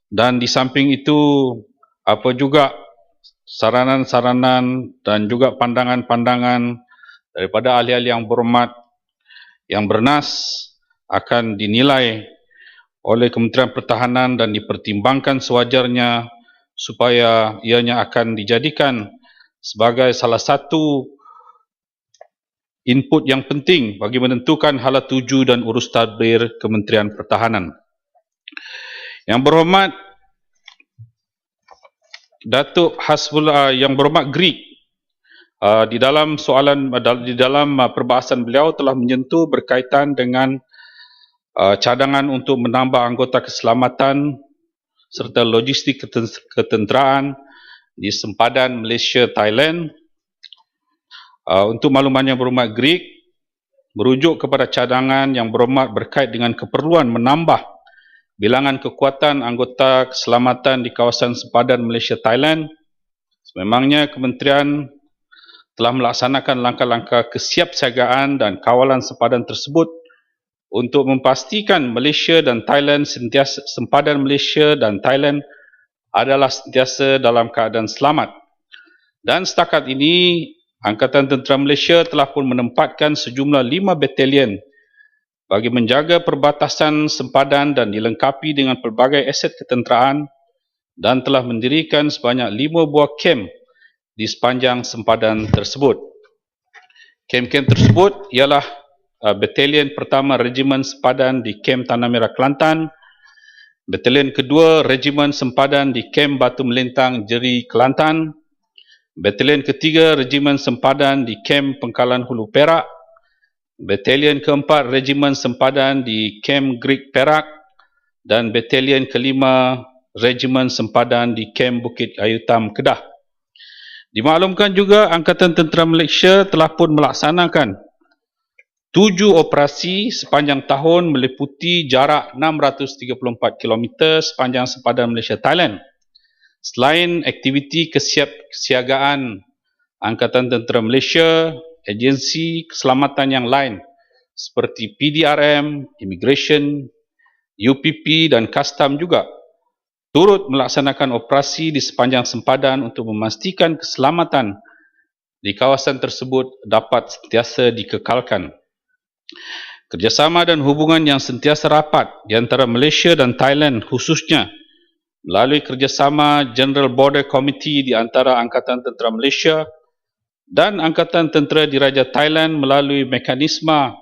Dan di samping itu, apa juga saranan-saranan dan juga pandangan-pandangan daripada ahli-ahli yang berhormat yang bernas akan dinilai oleh Kementerian Pertahanan dan dipertimbangkan sewajarnya supaya ianya akan dijadikan sebagai salah satu input yang penting bagi menentukan hala tuju dan urus tadbir Kementerian Pertahanan. Yang berhormat Datuk Hasbullah, yang berhormat Greek, di dalam perbahasan beliau telah menyentuh berkaitan dengan cadangan untuk menambah anggota keselamatan serta logistik ketenteraan di sempadan Malaysia Thailand. Untuk makluman yang berhormat Greek, merujuk kepada cadangan yang berhormat berkait dengan keperluan menambah bilangan kekuatan anggota keselamatan di kawasan sempadan Malaysia Thailand. Sememangnya kementerian telah melaksanakan langkah-langkah kesiapsiagaan dan kawalan sempadan tersebut untuk memastikan Malaysia dan Thailand sempadan Malaysia dan Thailand adalah sentiasa dalam keadaan selamat. Dan setakat ini, Angkatan Tentera Malaysia telah pun menempatkan sejumlah 5 batalion bagi menjaga perbatasan sempadan dan dilengkapi dengan pelbagai aset ketenteraan dan telah mendirikan sebanyak 5 buah kem di sepanjang sempadan tersebut. Kem-kem tersebut ialah Batalion Pertama Regimen Sempadan di Kem Tanah Merah Kelantan, Batalion Kedua Regimen Sempadan di Kem Batu Melintang Jeri Kelantan, Batalion Ketiga Regimen Sempadan di Kem Pengkalan Hulu Perak, Batalion Keempat Regimen Sempadan di Kem Greek Perak, dan Batalion Kelima Regimen Sempadan di Kem Bukit Ayutam Kedah. Dimaklumkan juga Angkatan Tentera Malaysia telah pun melaksanakan 7 operasi sepanjang tahun meliputi jarak 634 km sepanjang sempadan Malaysia Thailand. Selain aktiviti kesiapsiagaan Angkatan Tentera Malaysia, agensi keselamatan yang lain seperti PDRM, Immigration, UPP dan Custom juga turut melaksanakan operasi di sepanjang sempadan untuk memastikan keselamatan di kawasan tersebut dapat sentiasa dikekalkan. Kerjasama dan hubungan yang sentiasa rapat di antara Malaysia dan Thailand, khususnya melalui kerjasama General Border Committee di antara Angkatan Tentera Malaysia dan Angkatan Tentera Diraja Thailand melalui mekanisme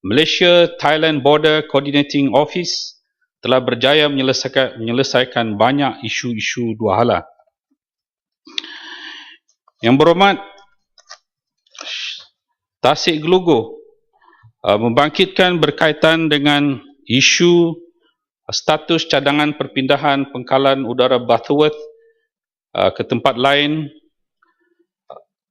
Malaysia-Thailand Border Coordinating Office telah berjaya menyelesaikan banyak isu-isu dua hala. Yang berhormat Tasik Gelugur membangkitkan berkaitan dengan isu status cadangan perpindahan pengkalan udara Butterworth ke tempat lain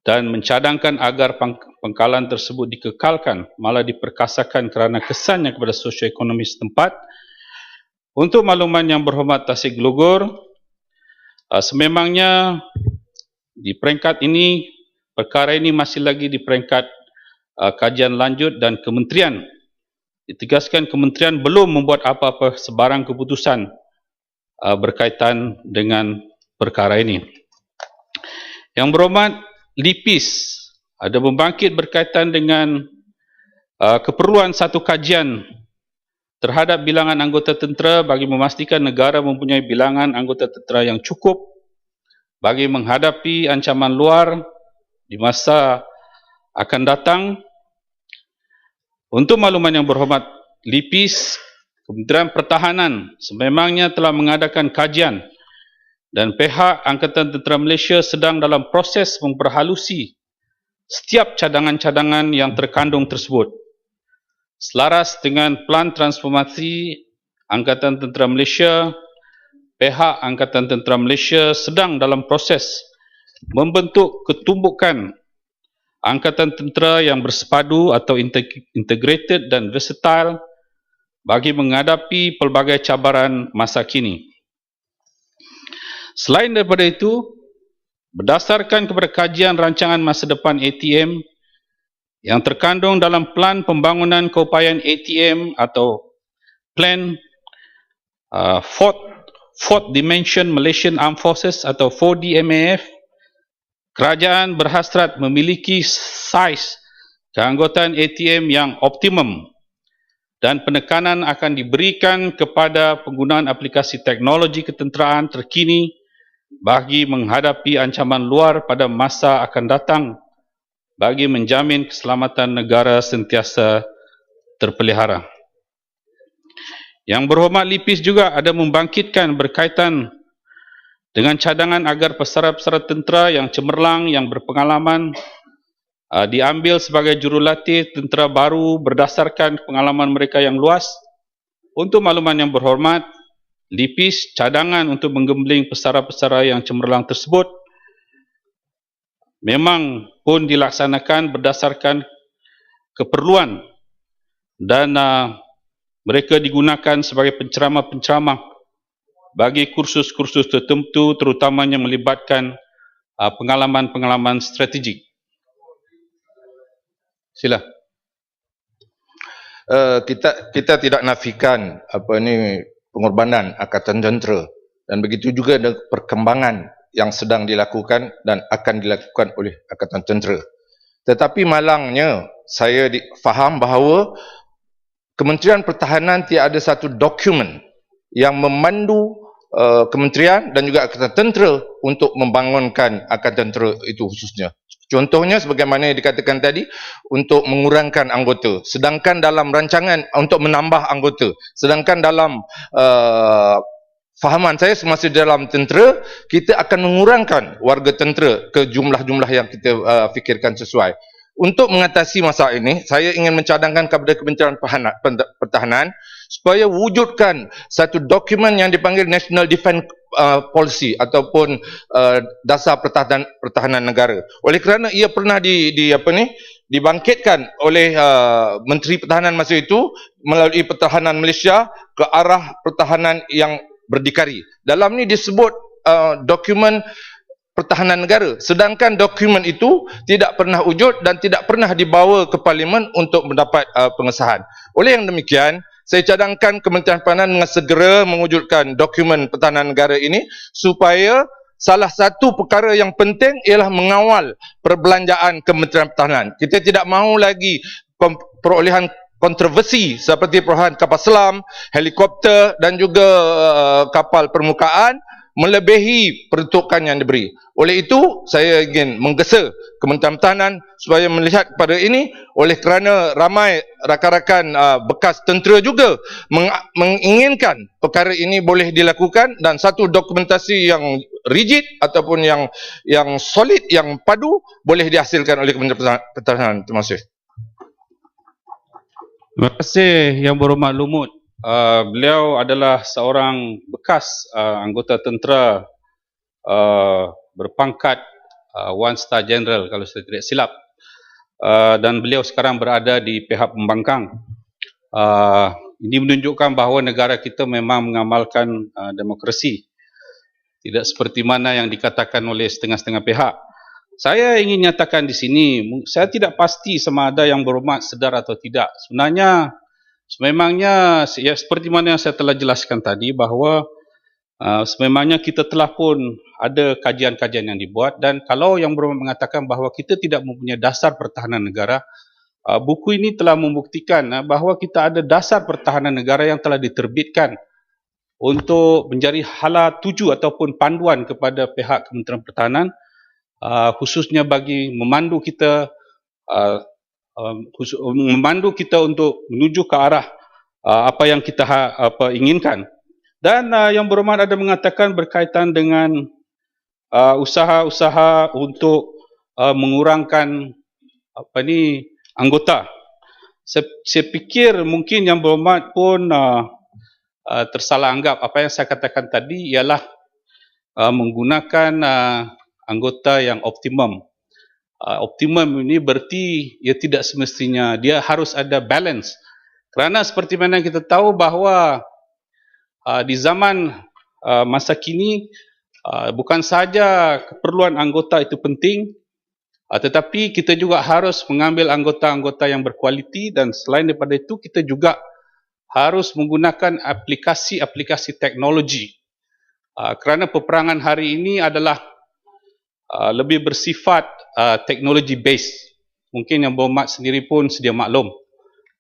dan mencadangkan agar pengkalan tersebut dikekalkan, malah diperkasakan kerana kesannya kepada sosioekonomi setempat. Untuk makluman yang berhormat Tasik Gelugur, sememangnya di peringkat ini, perkara ini masih lagi di peringkat kajian lanjut dan kementerian. Ditegaskan kementerian belum membuat apa-apa sebarang keputusan berkaitan dengan perkara ini. Yang berhormat LIPIS ada membangkit berkaitan dengan keperluan satu kajian terhadap bilangan anggota tentera bagi memastikan negara mempunyai bilangan anggota tentera yang cukup bagi menghadapi ancaman luar di masa akan datang. Untuk makluman yang berhormat LIPIS, Kementerian Pertahanan sememangnya telah mengadakan kajian dan pihak Angkatan Tentera Malaysia sedang dalam proses memperhalusi setiap cadangan-cadangan yang terkandung tersebut. Selaras dengan plan transformasi Angkatan Tentera Malaysia, pihak Angkatan Tentera Malaysia sedang dalam proses membentuk ketumbukan Angkatan Tentera yang bersepadu atau integrated dan versatile bagi menghadapi pelbagai cabaran masa kini. Selain daripada itu, berdasarkan kepada kajian rancangan masa depan ATM yang terkandung dalam Plan Pembangunan Keupayaan ATM atau Plan Fourth Dimension Malaysian Armed Forces atau 4DMAF, kerajaan berhasrat memiliki saiz keanggotaan ATM yang optimum dan penekanan akan diberikan kepada penggunaan aplikasi teknologi ketenteraan terkini bagi menghadapi ancaman luar pada masa akan datang bagi menjamin keselamatan negara sentiasa terpelihara. Yang berhormat LIPIS juga ada membangkitkan berkaitan dengan cadangan agar pesara-pesara tentera yang cemerlang, yang berpengalaman diambil sebagai jurulatih tentera baru berdasarkan pengalaman mereka yang luas. Untuk makluman yang berhormat, LIPIS cadangan untuk menggembling pesara-pesara yang cemerlang tersebut memang pun dilaksanakan berdasarkan keperluan dan mereka digunakan sebagai penceramah-penceramah bagi kursus-kursus tertentu terutamanya melibatkan pengalaman-pengalaman strategik. Sila. Kita tidak nafikan pengorbanan angkatan tentera dan begitu juga dengan perkembangan yang sedang dilakukan dan akan dilakukan oleh angkatan tentera. Tetapi malangnya saya faham bahawa Kementerian Pertahanan tiada satu dokumen yang memandu kementerian dan juga angkatan tentera untuk membangunkan angkatan tentera itu khususnya. Contohnya sebagaimana yang dikatakan tadi, untuk mengurangkan anggota, sedangkan dalam rancangan untuk menambah anggota, sedangkan dalam fahaman saya semasa dalam tentera, kita akan mengurangkan warga tentera ke jumlah-jumlah yang kita fikirkan sesuai. Untuk mengatasi masalah ini, saya ingin mencadangkan kepada Kementerian Pertahanan supaya wujudkan satu dokumen yang dipanggil National Defence Policy ataupun dasar pertahanan negara. Oleh kerana ia pernah dibangkitkan oleh Menteri Pertahanan masa itu melalui pertahanan Malaysia ke arah pertahanan yang berdikari. Dalam ni disebut dokumen pertahanan negara, sedangkan dokumen itu tidak pernah wujud dan tidak pernah dibawa ke parlimen untuk mendapat pengesahan. Oleh yang demikian, saya cadangkan Kementerian Pertahanan dengan segera mewujudkan dokumen pertahanan negara ini supaya salah satu perkara yang penting ialah mengawal perbelanjaan Kementerian Pertahanan. Kita tidak mahu lagi perolehan kontroversi seperti perolehan kapal selam, helikopter dan juga kapal permukaan melebihi peruntukan yang diberi. Oleh itu, saya ingin menggesa Kementerian Pertahanan supaya melihat kepada ini, oleh kerana ramai rakan-rakan bekas tentera juga menginginkan perkara ini boleh dilakukan dan satu dokumentasi yang rigid ataupun yang solid, yang padu boleh dihasilkan oleh Kementerian Pertahanan. Terima kasih. Terima kasih Yang Berhormat Lumut. Beliau adalah seorang bekas anggota tentera berpangkat One Star General kalau saya tidak silap, dan beliau sekarang berada di pihak pembangkang. Ini menunjukkan bahawa negara kita memang mengamalkan demokrasi, tidak seperti mana yang dikatakan oleh setengah-setengah pihak. Saya ingin nyatakan di sini, saya tidak pasti sama ada Yang Berhormat sedar atau tidak. Sememangnya ya, seperti mana yang saya telah jelaskan tadi, bahawa sememangnya kita telah pun ada kajian-kajian yang dibuat, dan kalau Yang Berhormat mengatakan bahawa kita tidak mempunyai dasar pertahanan negara, buku ini telah membuktikan bahawa kita ada dasar pertahanan negara yang telah diterbitkan untuk menjadi hala tuju ataupun panduan kepada pihak Kementerian Pertahanan, khususnya bagi memandu kita untuk menuju ke arah apa yang kita inginkan. Dan Yang Berhormat ada mengatakan berkaitan dengan usaha-usaha untuk mengurangkan anggota. Saya fikir mungkin Yang Berhormat pun tersalah anggap. Apa yang saya katakan tadi ialah menggunakan anggota yang optimum. Optimum ini berarti ia tidak semestinya, dia harus ada balance. Kerana seperti mana kita tahu bahawa di zaman masa kini bukan saja keperluan anggota itu penting, tetapi kita juga harus mengambil anggota-anggota yang berkualiti, dan selain daripada itu kita juga harus menggunakan aplikasi-aplikasi teknologi Kerana peperangan hari ini adalah lebih bersifat teknologi based. Mungkin Yang Berhormat sendiri pun sedia maklum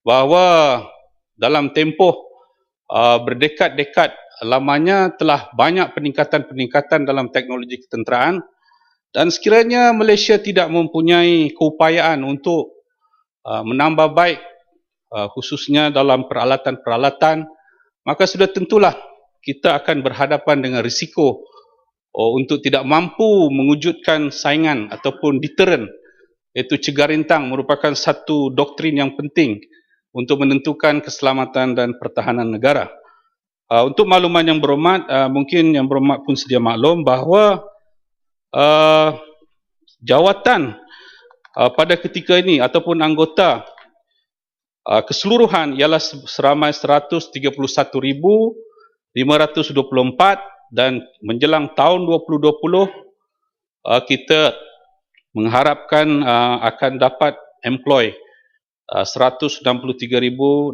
bahawa dalam tempoh berdekad-dekad lamanya telah banyak peningkatan-peningkatan dalam teknologi ketenteraan, dan sekiranya Malaysia tidak mempunyai keupayaan untuk menambah baik khususnya dalam peralatan-peralatan, maka sudah tentulah kita akan berhadapan dengan risiko untuk tidak mampu mewujudkan saingan ataupun deterrent, iaitu cegar rintang merupakan satu doktrin yang penting untuk menentukan keselamatan dan pertahanan negara. Untuk makluman Yang Berhormat, mungkin Yang Berhormat pun sedia maklum bahawa jawatan pada ketika ini ataupun anggota keseluruhan ialah seramai 131,524, dan menjelang tahun 2020 kita mengharapkan akan dapat employ 163,653,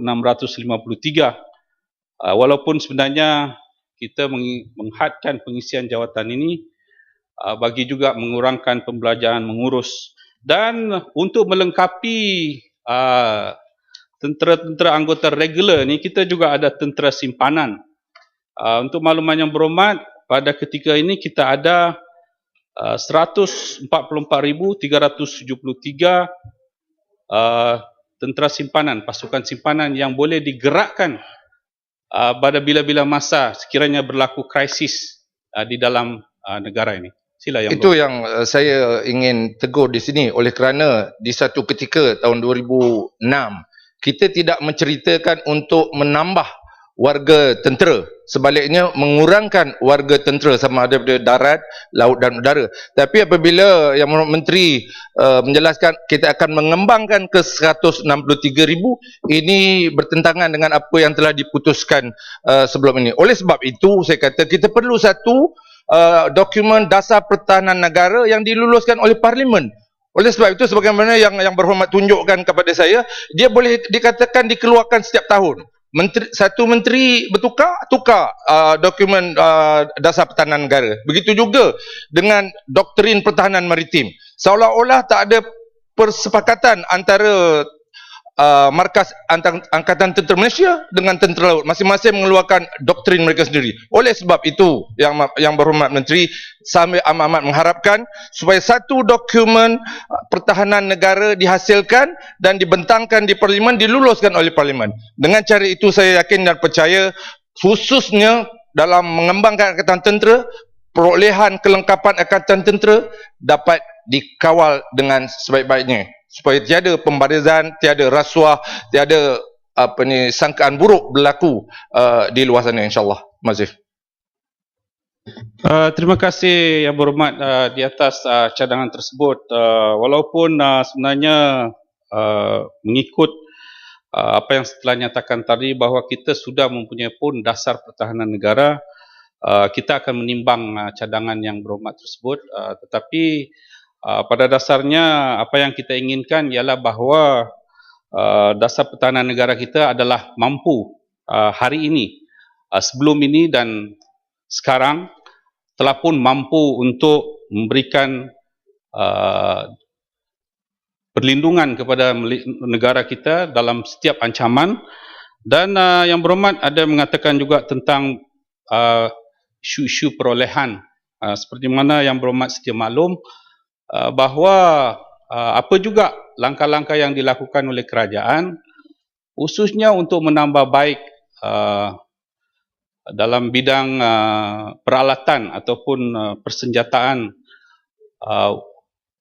walaupun sebenarnya kita menghadkan pengisian jawatan ini bagi juga mengurangkan pembelajaran mengurus, dan untuk melengkapi tentera-tentera anggota regular ni, kita juga ada tentera simpanan. Untuk makluman Yang Berhormat, pada ketika ini kita ada 144,373 tentera simpanan, pasukan simpanan yang boleh digerakkan pada bila-bila masa sekiranya berlaku krisis di dalam negara ini. Sila Yang Itu yang saya ingin tegur di sini, oleh kerana di satu ketika tahun 2006 kita tidak menceritakan untuk menambah warga tentera, sebaliknya mengurangkan warga tentera sama ada dari darat, laut dan udara. Tapi apabila Yang Menteri menjelaskan kita akan mengembangkan ke 163,000, ini bertentangan dengan apa yang telah diputuskan sebelum ini. Oleh sebab itu saya kata kita perlu satu dokumen dasar pertahanan negara yang diluluskan oleh Parlimen. Oleh sebab itu, sebagaimana yang Berhormat tunjukkan kepada saya, dia boleh dikatakan dikeluarkan setiap tahun. Satu menteri tukar dokumen dasar pertahanan negara. Begitu juga dengan doktrin pertahanan maritim. Seolah-olah tak ada persepakatan antara markas Angkatan Tentera Malaysia dengan Tentera Laut. Masing-masing mengeluarkan doktrin mereka sendiri. Oleh sebab itu, yang Berhormat Menteri, saya amat mengharapkan supaya satu dokumen pertahanan negara dihasilkan dan dibentangkan di Parlimen, diluluskan oleh Parlimen. Dengan cara itu saya yakin dan percaya, khususnya dalam mengembangkan Angkatan Tentera, perolehan kelengkapan Angkatan Tentera dapat dikawal dengan sebaik-baiknya, supaya tiada pembarisan, tiada rasuah, tiada sangkaan buruk berlaku di luar sana, insyaAllah. Mazif. Terima kasih Yang Berhormat di atas cadangan tersebut. Walaupun sebenarnya mengikut apa yang setelah nyatakan tadi bahawa kita sudah mempunyai pun dasar pertahanan negara, kita akan menimbang cadangan Yang Berhormat tersebut, tetapi pada dasarnya apa yang kita inginkan ialah bahawa dasar pertahanan negara kita adalah mampu hari ini, sebelum ini dan sekarang telah pun mampu untuk memberikan perlindungan kepada negara kita dalam setiap ancaman. Dan Yang Berhormat ada mengatakan juga tentang isu-isu perolehan, seperti mana Yang Berhormat sedia maklum bahawa apa juga langkah-langkah yang dilakukan oleh kerajaan khususnya untuk menambah baik dalam bidang peralatan ataupun persenjataan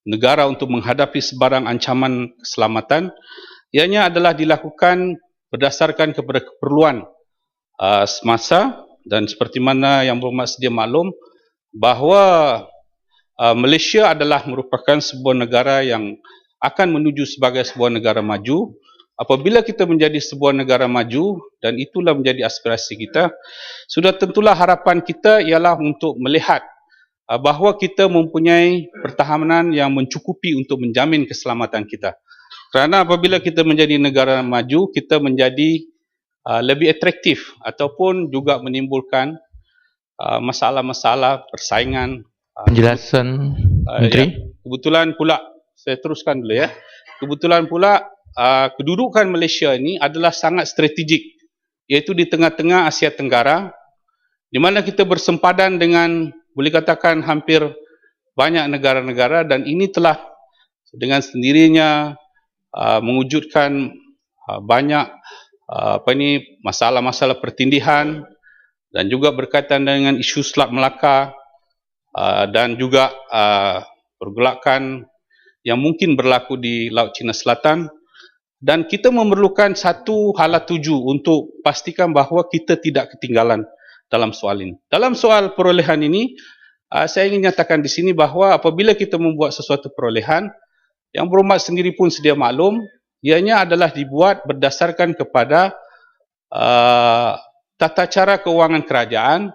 negara untuk menghadapi sebarang ancaman keselamatan, ianya adalah dilakukan berdasarkan kepada keperluan semasa. Dan seperti mana Yang Berhormat sedia maklum bahawa Malaysia adalah merupakan sebuah negara yang akan menuju sebagai sebuah negara maju. Apabila kita menjadi sebuah negara maju, dan itulah menjadi aspirasi kita, sudah tentulah harapan kita ialah untuk melihat bahawa kita mempunyai pertahanan yang mencukupi untuk menjamin keselamatan kita. Kerana apabila kita menjadi negara maju, kita menjadi lebih atraktif ataupun juga menimbulkan masalah-masalah persaingan. Penjelasan Menteri. Ya, kebetulan pula, saya teruskan dulu ya. Kebetulan pula kedudukan Malaysia ini adalah sangat strategik, iaitu di tengah-tengah Asia Tenggara, di mana kita bersempadan dengan, boleh katakan, hampir banyak negara-negara, dan ini telah dengan sendirinya mewujudkan banyak masalah-masalah pertindihan dan juga berkaitan dengan isu Selat Melaka dan juga pergolakan yang mungkin berlaku di Laut Cina Selatan, dan kita memerlukan satu hala tuju untuk pastikan bahawa kita tidak ketinggalan dalam soal ini. Dalam soal perolehan ini, saya ingin nyatakan di sini bahawa apabila kita membuat sesuatu perolehan, Yang Berhormat sendiri pun sedia maklum, ianya adalah dibuat berdasarkan kepada tata cara keuangan kerajaan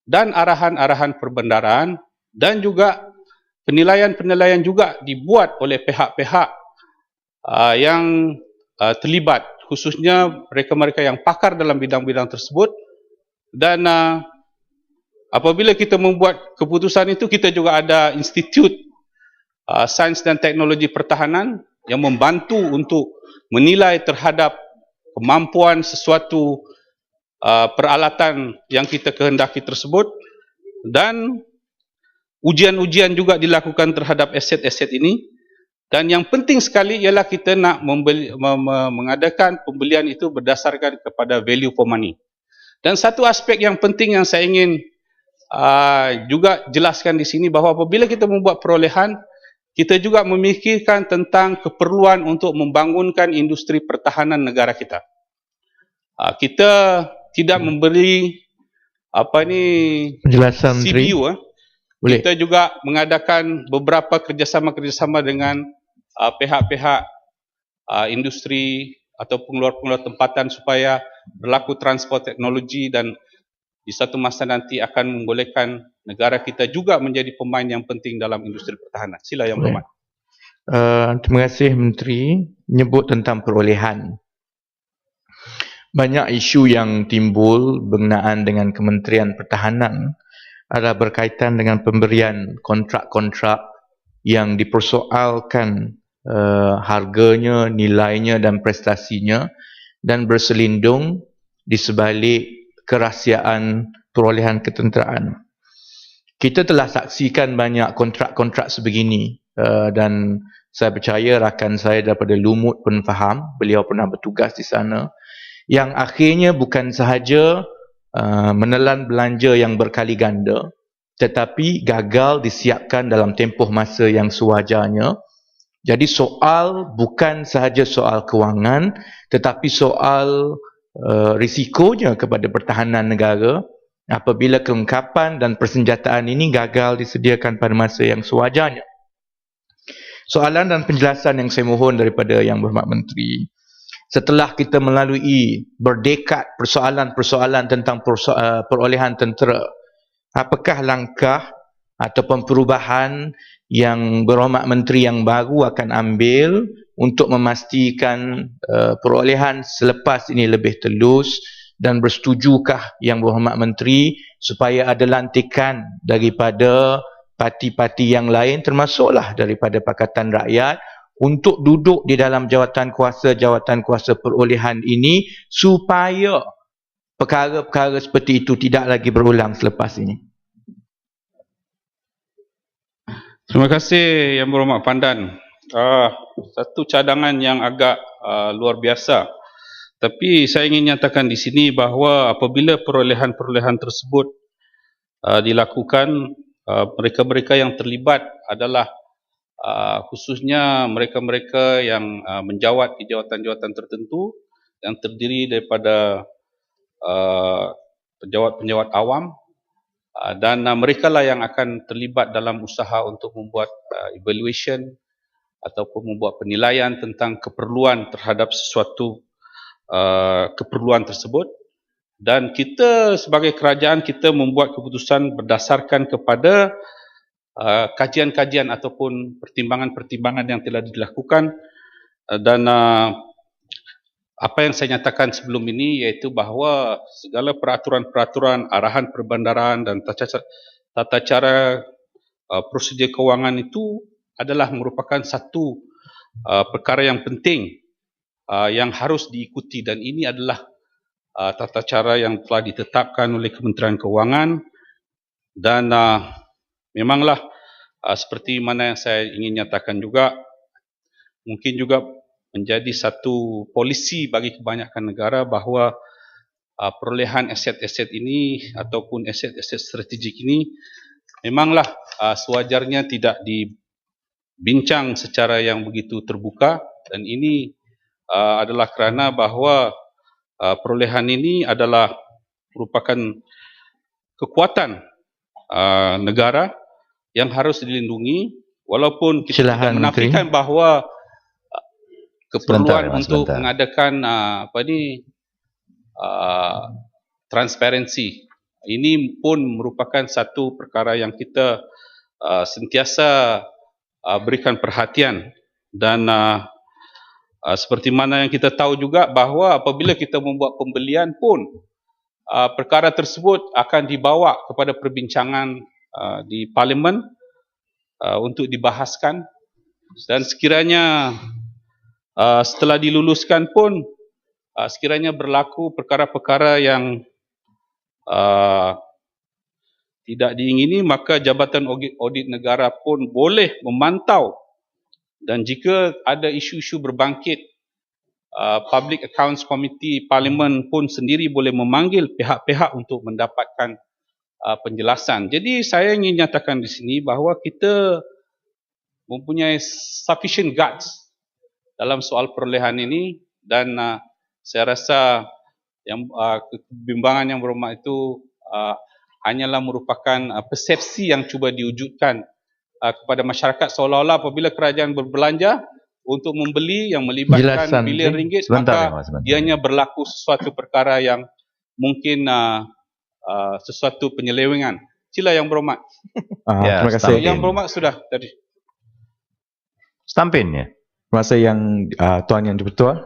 dan arahan-arahan perbendaraan, dan juga penilaian-penilaian juga dibuat oleh pihak-pihak yang terlibat, khususnya mereka-mereka yang pakar dalam bidang-bidang tersebut. Dan apabila kita membuat keputusan itu, kita juga ada Institut Sains dan Teknologi Pertahanan yang membantu untuk menilai terhadap kemampuan sesuatu peralatan yang kita kehendaki tersebut, dan ujian-ujian juga dilakukan terhadap aset-aset ini. Dan yang penting sekali ialah kita nak mengadakan pembelian itu berdasarkan kepada value for money. Dan satu aspek yang penting yang saya ingin juga jelaskan di sini, bahawa apabila kita membuat perolehan, kita juga memikirkan tentang keperluan untuk membangunkan industri pertahanan negara kita. Kita tidak memberi penjelasan CPU. Boleh. Kita juga mengadakan beberapa kerjasama-kerjasama dengan pihak-pihak industri atau pengeluar-pengeluar tempatan supaya berlaku transfer teknologi, dan di satu masa nanti akan membolehkan negara kita juga menjadi pemain yang penting dalam industri pertahanan. Sila Yang Berhormat. Terima kasih Menteri menyebut tentang perolehan. Banyak isu yang timbul berkenaan dengan Kementerian Pertahanan adalah berkaitan dengan pemberian kontrak-kontrak yang dipersoalkan harganya, nilainya dan prestasinya, dan berselindung di sebalik kerahsiaan perolehan ketenteraan. Kita telah saksikan banyak kontrak-kontrak sebegini, dan saya percaya rakan saya daripada Lumut pun faham, beliau pernah bertugas di sana, yang akhirnya bukan sahaja menelan belanja yang berkali ganda, tetapi gagal disiapkan dalam tempoh masa yang sewajarnya. Jadi soal bukan sahaja soal kewangan, tetapi soal risikonya kepada pertahanan negara apabila kelengkapan dan persenjataan ini gagal disediakan pada masa yang sewajarnya. Soalan dan penjelasan yang saya mohon daripada Yang Berhormat Menteri, setelah kita melalui berdekad persoalan-persoalan tentang perolehan tentera, apakah langkah ataupun perubahan yang Berhormat Menteri yang baru akan ambil untuk memastikan perolehan selepas ini lebih telus, dan bersetujukah Yang Berhormat Menteri supaya ada lantikan daripada parti-parti yang lain, termasuklah daripada Pakatan Rakyat, untuk duduk di dalam jawatan kuasa perolehan ini supaya perkara-perkara seperti itu tidak lagi berulang selepas ini. Terima kasih Yang Berhormat Pandan. Satu cadangan yang agak luar biasa. Tapi saya ingin nyatakan di sini bahawa apabila perolehan-perolehan tersebut dilakukan, mereka-mereka yang terlibat adalah khususnya mereka-mereka yang menjawat di jawatan-jawatan tertentu yang terdiri daripada penjawat-penjawat awam, dan mereka lah yang akan terlibat dalam usaha untuk membuat evaluation ataupun membuat penilaian tentang keperluan terhadap sesuatu keperluan tersebut. Dan kita sebagai kerajaan, kita membuat keputusan berdasarkan kepada kajian-kajian ataupun pertimbangan-pertimbangan yang telah dilakukan, dan apa yang saya nyatakan sebelum ini, iaitu bahawa segala peraturan-peraturan, arahan perbandaran dan tata cara prosedur kewangan itu adalah merupakan satu perkara yang penting yang harus diikuti, dan ini adalah tata cara yang telah ditetapkan oleh Kementerian Kewangan, dan memanglah seperti mana yang saya ingin nyatakan juga, mungkin juga menjadi satu polisi bagi kebanyakan negara bahawa perolehan aset-aset ini ataupun aset-aset strategik ini memanglah sewajarnya tidak dibincang secara yang begitu terbuka, dan ini adalah kerana bahawa perolehan ini adalah merupakan kekuatan negara yang harus dilindungi, walaupun kita tidak menafikan bahawa keperluan untuk mengadakan transparansi ini pun merupakan satu perkara yang kita sentiasa berikan perhatian, dan seperti mana yang kita tahu juga bahawa apabila kita membuat pembelian pun perkara tersebut akan dibawa kepada perbincangan di Parlimen untuk dibahaskan, dan sekiranya setelah diluluskan pun sekiranya berlaku perkara-perkara yang tidak diingini, maka Jabatan Audit Negara pun boleh memantau, dan jika ada isu-isu berbangkit, Public Accounts Committee Parlimen pun sendiri boleh memanggil pihak-pihak untuk mendapatkan penjelasan. Jadi saya ingin nyatakan di sini bahawa kita mempunyai sufficient guts dalam soal perolehan ini, dan saya rasa yang kebimbangan yang berhormat itu hanyalah merupakan persepsi yang cuba diwujudkan kepada masyarakat, seolah-olah apabila kerajaan berbelanja untuk membeli yang melibatkan bilion ringgit, maka ianya berlaku sesuatu perkara yang mungkin sesuatu penyelewengan. Sila Yang Berhormat. Terima kasih. Yang Berhormat sudah tadi. Stampin ya. Terima kasih yang Tuan Yang Dipertua.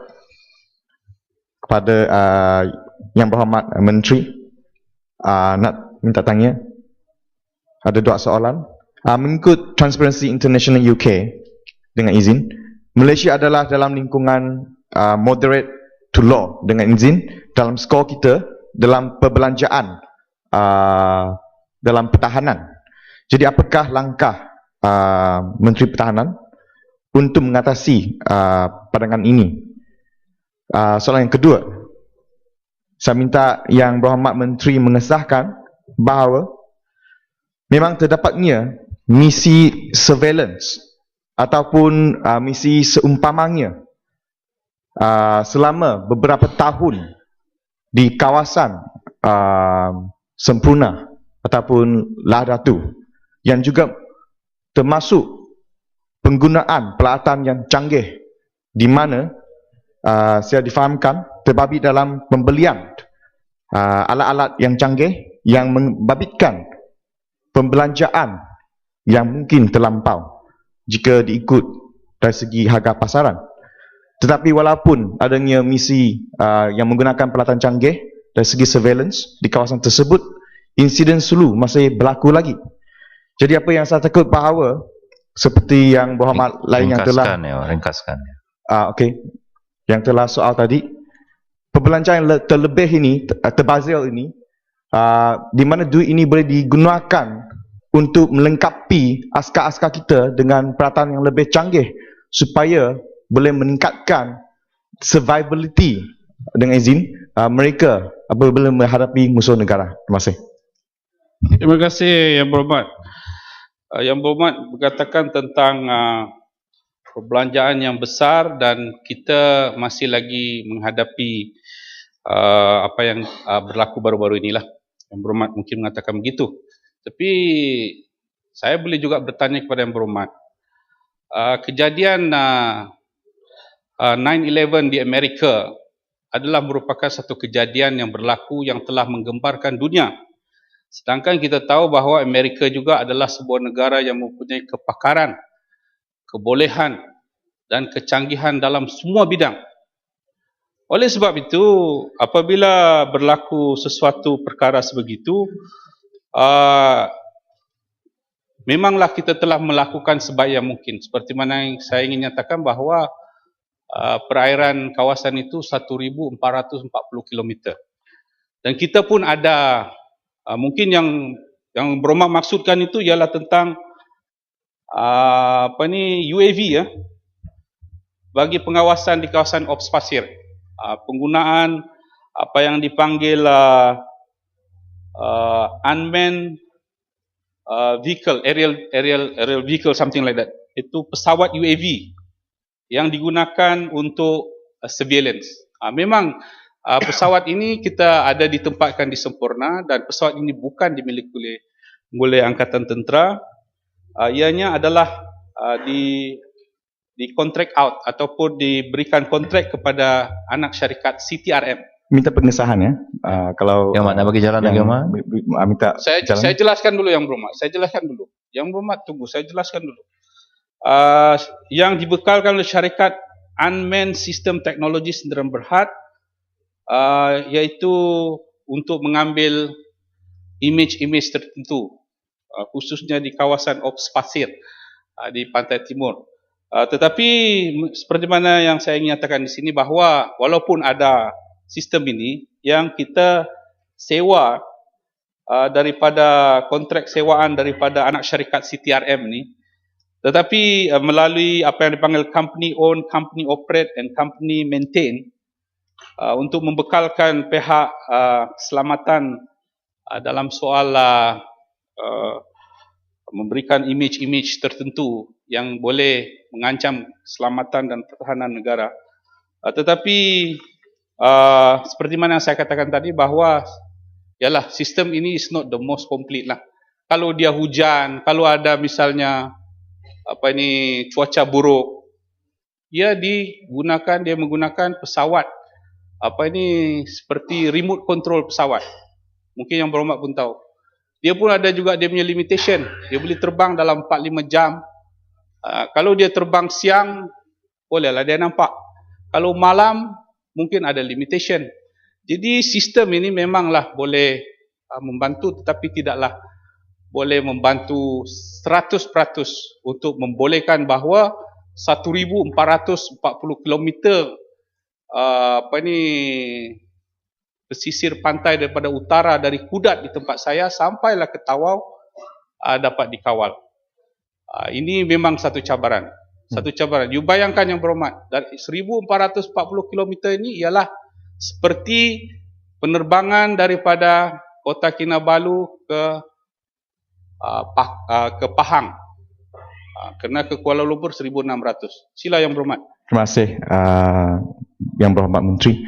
Kepada Yang Berhormat Menteri, nak minta tanya, ada dua soalan. Mengikut Transparency International UK, dengan izin, Malaysia adalah dalam lingkungan moderate to low, dengan izin, dalam skor kita dalam perbelanjaan dalam pertahanan. Jadi apakah langkah Menteri Pertahanan untuk mengatasi pandangan ini? Soalan yang kedua, saya minta Yang Berhormat Menteri mengesahkan bahawa memang terdapatnya misi surveillance ataupun misi seumpamanya selama beberapa tahun di kawasan Sempruna ataupun Lahad Datu, yang juga termasuk penggunaan peralatan yang canggih, di mana saya difahamkan terbabit dalam pembelian alat-alat yang canggih yang membabitkan pembelanjaan yang mungkin terlampau jika diikut dari segi harga pasaran. Tetapi walaupun adanya misi yang menggunakan peralatan canggih dari segi surveillance di kawasan tersebut, insiden sulu masih berlaku lagi. Jadi apa yang saya takut bahawa seperti yang Berhormat lain yang telah ringkaskan. Okey, yang telah soal tadi, perbelanjaan yang terlebih ini, terbazir ini, di mana duit ini boleh digunakan untuk melengkapi askar-askar kita dengan peralatan yang lebih canggih supaya boleh meningkatkan survivability, dengan izin, mereka apabila menghadapi musuh negara. Terima kasih. Terima kasih Yang Berhormat. Yang Berhormat berkatakan tentang perbelanjaan yang besar, dan kita masih lagi menghadapi apa yang berlaku baru-baru inilah. Yang Berhormat mungkin mengatakan begitu. Tapi saya boleh juga bertanya kepada Yang Berhormat, kejadian 9/11 di Amerika adalah merupakan satu kejadian yang berlaku yang telah menggemparkan dunia. Sedangkan kita tahu bahawa Amerika juga adalah sebuah negara yang mempunyai kepakaran, kebolehan dan kecanggihan dalam semua bidang. Oleh sebab itu, apabila berlaku sesuatu perkara sebegitu, memanglah kita telah melakukan sebaik yang mungkin. Seperti mana yang saya ingin nyatakan bahawa perairan kawasan itu 1,440 km. Dan kita pun ada, mungkin yang Berhormat maksudkan itu ialah tentang UAV ya, bagi pengawasan di kawasan ops pasir. Penggunaan apa yang dipanggil unmanned vehicle, aerial vehicle, something like that. Itu pesawat UAV yang digunakan untuk surveillance. Memang pesawat ini kita ada ditempatkan di Semporna, dan pesawat ini bukan dimiliki oleh Angkatan Tentera. Ianya adalah di contract out ataupun diberikan kontrak kepada anak syarikat CTRM. Minta pengesahan ya. Kalau Yang mana bagi jalan agama? Minta saya jelaskan dulu Yang Berhormat. Saya jelaskan dulu. Yang Berhormat tunggu, saya jelaskan dulu. Yang dibekalkan oleh syarikat Unmanned System Teknologi Senderan Berhad, iaitu untuk mengambil image-image tertentu, khususnya di kawasan ops pasir di pantai timur. Tetapi seperti mana yang saya ingin nyatakan di sini, bahawa walaupun ada sistem ini yang kita sewa daripada kontrak sewaan daripada anak syarikat CTRM ni, tetapi melalui apa yang dipanggil company own, company operate and company maintain, untuk membekalkan pihak keselamatan dalam soal memberikan image-image tertentu yang boleh mengancam keselamatan dan pertahanan negara. Tetapi seperti mana yang saya katakan tadi, bahawa yalah, sistem ini is not the most complete lah. Kalau dia hujan, kalau ada misalnya cuaca buruk, dia menggunakan pesawat seperti remote control pesawat. Mungkin Yang Berhormat pun tahu. Dia pun ada juga dia punya limitation. Dia boleh terbang dalam 4-5 jam. Kalau dia terbang siang, bolehlah dia nampak. Kalau malam, mungkin ada limitation. Jadi sistem ini memanglah boleh membantu, tetapi tidaklah boleh membantu 100% untuk membolehkan bahawa 1,440 km pesisir pantai daripada utara dari Kudat di tempat saya sampailah ke Tawau dapat dikawal. Ini memang satu cabaran. Satu cabaran. You bayangkan Yang Berhormat, dari 1,440 km ini ialah seperti penerbangan daripada Kota Kinabalu ke Pahang. Kerana ke Kuala Lumpur 1,600. Sila Yang Berhormat. Terima kasih Yang Berhormat Menteri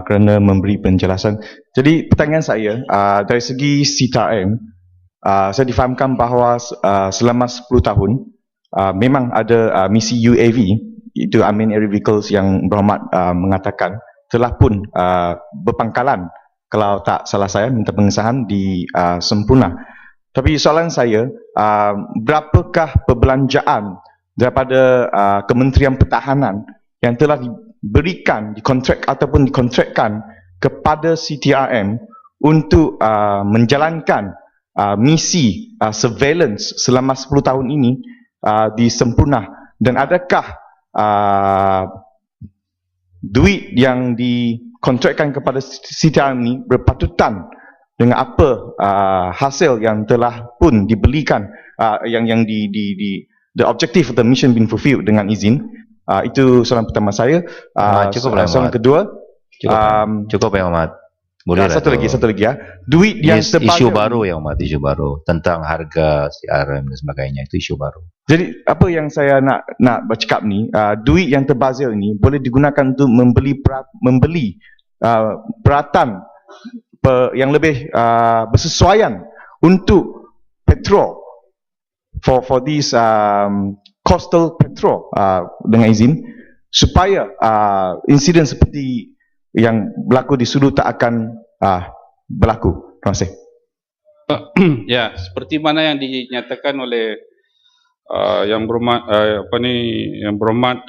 kerana memberi penjelasan. Jadi pertanyaan saya, dari segi CTRM, saya difahamkan bahawa selama 10 tahun memang ada misi UAV, itu Unmanned Aerial Vehicles, yang Berhormat mengatakan telah pun berpangkalan, kalau tak salah saya, minta pengesahan di Semporna. Tapi soalan saya, berapakah perbelanjaan daripada Kementerian Pertahanan yang telah diberikan, dikontrak ataupun dikontrakkan kepada CTRM untuk menjalankan misi surveillance selama 10 tahun ini di Semporna, dan adakah duit yang dikontrakkan kepada CTRM ini berpatutan dengan apa hasil yang telah pun dibelikan, yang the objective of the mission been fulfilled dengan izin. Itu soalan pertama saya. Cukup soalan kedua, cukup Yang Hormat. Boleh satu lagi ya. Duit yang isu baru Yang Hormat, isu baru tentang harga CRM dan sebagainya, itu isu baru. Jadi apa yang saya nak bercakap ni, duit yang terbazir ini boleh digunakan untuk membeli peralatan yang lebih bersesuaian untuk petrol, for these coastal petrol, dengan izin, supaya insiden seperti yang berlaku di Sulu tak akan berlaku. Terima kasih. Ya, seperti mana yang dinyatakan oleh Yang Berhormat Yang Berhormat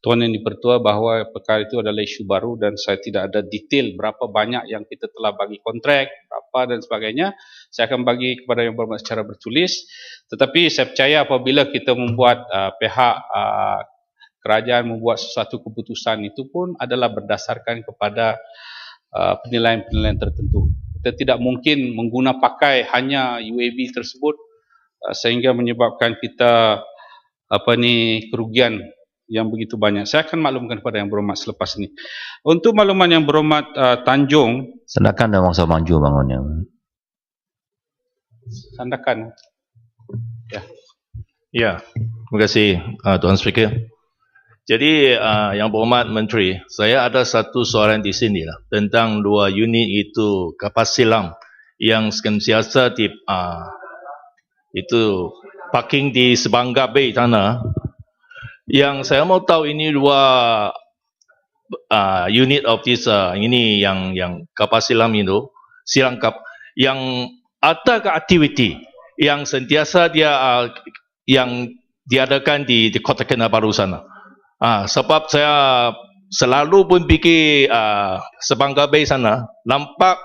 Tuan Yang Dipertua bahawa perkara itu adalah isu baru dan saya tidak ada detail berapa banyak yang kita telah bagi kontrak, berapa dan sebagainya. Saya akan bagi kepada Yang Berhormat secara bertulis. Tetapi saya percaya apabila kita membuat pihak kerajaan membuat sesuatu keputusan itu pun adalah berdasarkan kepada penilaian-penilaian tertentu. Kita tidak mungkin mengguna pakai hanya UAB tersebut sehingga menyebabkan kita kerugian yang begitu banyak. Saya akan maklumkan kepada Yang Berhormat selepas ini. Untuk makluman Yang Berhormat Tanjung, Sandakan dan Wangsa Maju bangunnya. Sandakan. Ya. Ya, terima kasih Tuan Speaker. Jadi Yang Berhormat Menteri, saya ada satu soalan di sini lah, tentang 2 unit itu kapal selam yang sentiasa itu parking di Sebangga Bay sana. Yang saya mau tahu ini 2 unit of this ini yang kapal selam itu silangkap yang ada ke aktiviti yang sentiasa dia yang diadakan di Kota Kinabalu sana. Sebab saya selalu pun pergi Sebangga Bay sana, nampak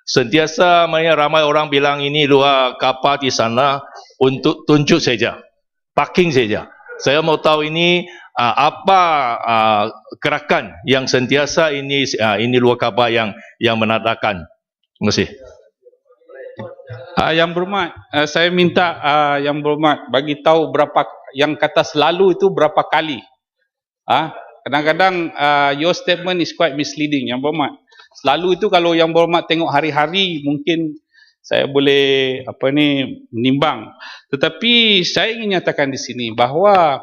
sentiasa ramai orang bilang ini 2 kapal di sana untuk tunjuk saja, parking saja. Saya mau tahu ini apa gerakan yang sentiasa ini 2 kapal yang menadakan. Terima kasih. Yang Berhormat, saya minta Yang Berhormat bagi tahu berapa yang kata selalu itu berapa kali. Kadang-kadang your statement is quite misleading, Yang Berhormat. Selalu itu kalau Yang Berhormat tengok hari-hari mungkin saya boleh menimbang. Tetapi saya ingin nyatakan di sini bahawa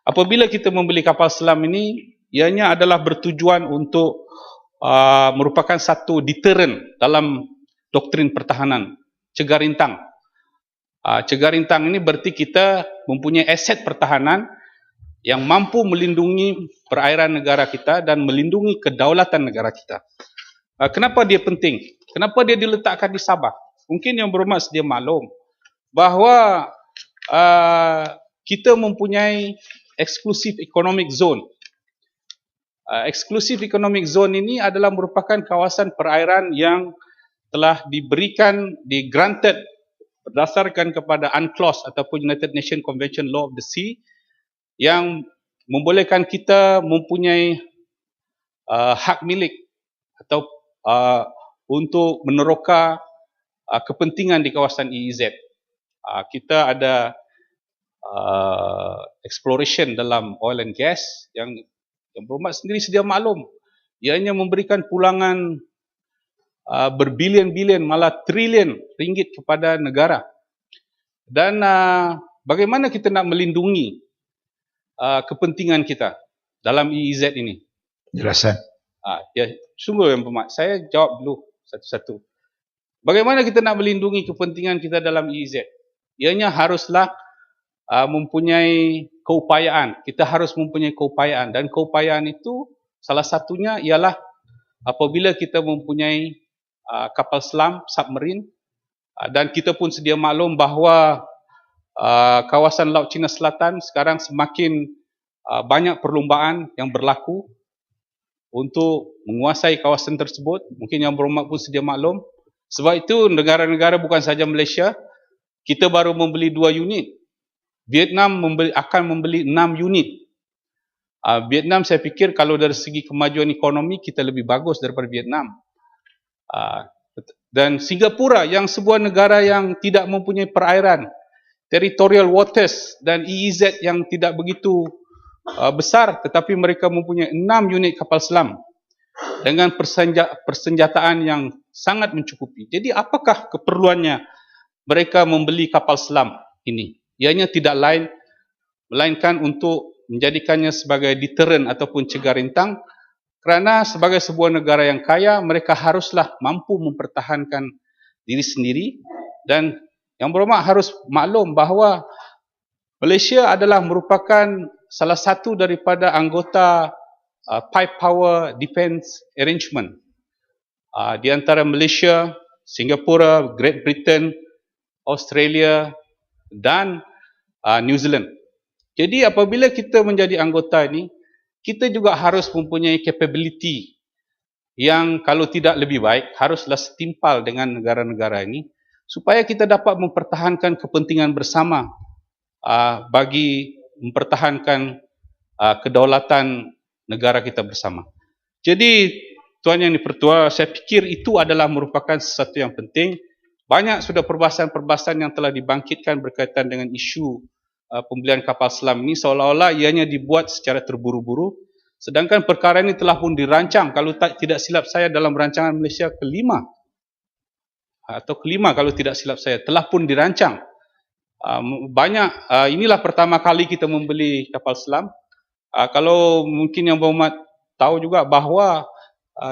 apabila kita membeli kapal selam ini, ianya adalah bertujuan untuk merupakan satu deterrent dalam doktrin pertahanan, cegar rintang. Cegar rintang ini berarti kita mempunyai aset pertahanan yang mampu melindungi perairan negara kita dan melindungi kedaulatan negara kita. Kenapa dia penting? Kenapa dia diletakkan di Sabah? Mungkin Yang Berhormat sedia maklum bahawa kita mempunyai exclusive economic zone. Exclusive economic zone ini adalah merupakan kawasan perairan yang telah diberikan, granted berdasarkan kepada UNCLOS ataupun United Nations Convention Law of the Sea yang membolehkan kita mempunyai hak milik atau untuk meneroka kepentingan di kawasan EEZ. Kita ada exploration dalam oil and gas yang Berhormat sendiri sedia maklum. Ianya memberikan pulangan berbilion-bilion malah trilion ringgit kepada negara. Dan bagaimana kita nak melindungi kepentingan kita dalam EEZ ini? Jelasan. Ya, sungguh Yang Berhormat, saya jawab dulu satu-satu. Bagaimana kita nak melindungi kepentingan kita dalam EEZ? Ianya haruslah mempunyai keupayaan. Kita harus mempunyai keupayaan, dan keupayaan itu salah satunya ialah apabila kita mempunyai kapal selam, submarine, dan kita pun sedia maklum bahawa kawasan Laut Cina Selatan sekarang semakin banyak perlumbaan yang berlaku untuk menguasai kawasan tersebut. Mungkin Yang Berhormat pun sedia maklum. Sebab itu negara-negara bukan saja Malaysia, kita baru membeli 2 unit. Vietnam akan membeli 6 unit. Vietnam saya fikir kalau dari segi kemajuan ekonomi kita lebih bagus daripada Vietnam. Dan Singapura yang sebuah negara yang tidak mempunyai perairan, territorial waters dan EEZ yang tidak begitu besar, tetapi mereka mempunyai 6 unit kapal selam dengan persenjataan yang sangat mencukupi. Jadi apakah keperluannya mereka membeli kapal selam ini? Ianya tidak lain melainkan untuk menjadikannya sebagai deterrent ataupun cegar rintang, kerana sebagai sebuah negara yang kaya, mereka haruslah mampu mempertahankan diri sendiri. Dan Yang Berhormat harus maklum bahawa Malaysia adalah merupakan salah satu daripada anggota Pipe Power Defence Arrangement di antara Malaysia, Singapura, Great Britain, Australia dan New Zealand. Jadi apabila kita menjadi anggota ini, kita juga harus mempunyai capability yang kalau tidak lebih baik, haruslah setimpal dengan negara-negara ini, supaya kita dapat mempertahankan kepentingan bersama bagi mempertahankan kedaulatan negara kita bersama. Jadi, Tuan Yang di-Pertua, saya fikir itu adalah merupakan sesuatu yang penting. Banyak sudah perbahasan-perbahasan yang telah dibangkitkan berkaitan dengan isu pembelian kapal selam ini, seolah-olah ianya dibuat secara terburu-buru. Sedangkan perkara ini telah pun dirancang, kalau tidak silap saya dalam rancangan Malaysia kelima, atau kelima kalau tidak silap saya, telah pun dirancang. Inilah pertama kali kita membeli kapal selam. Kalau mungkin yang berhormat tahu juga bahawa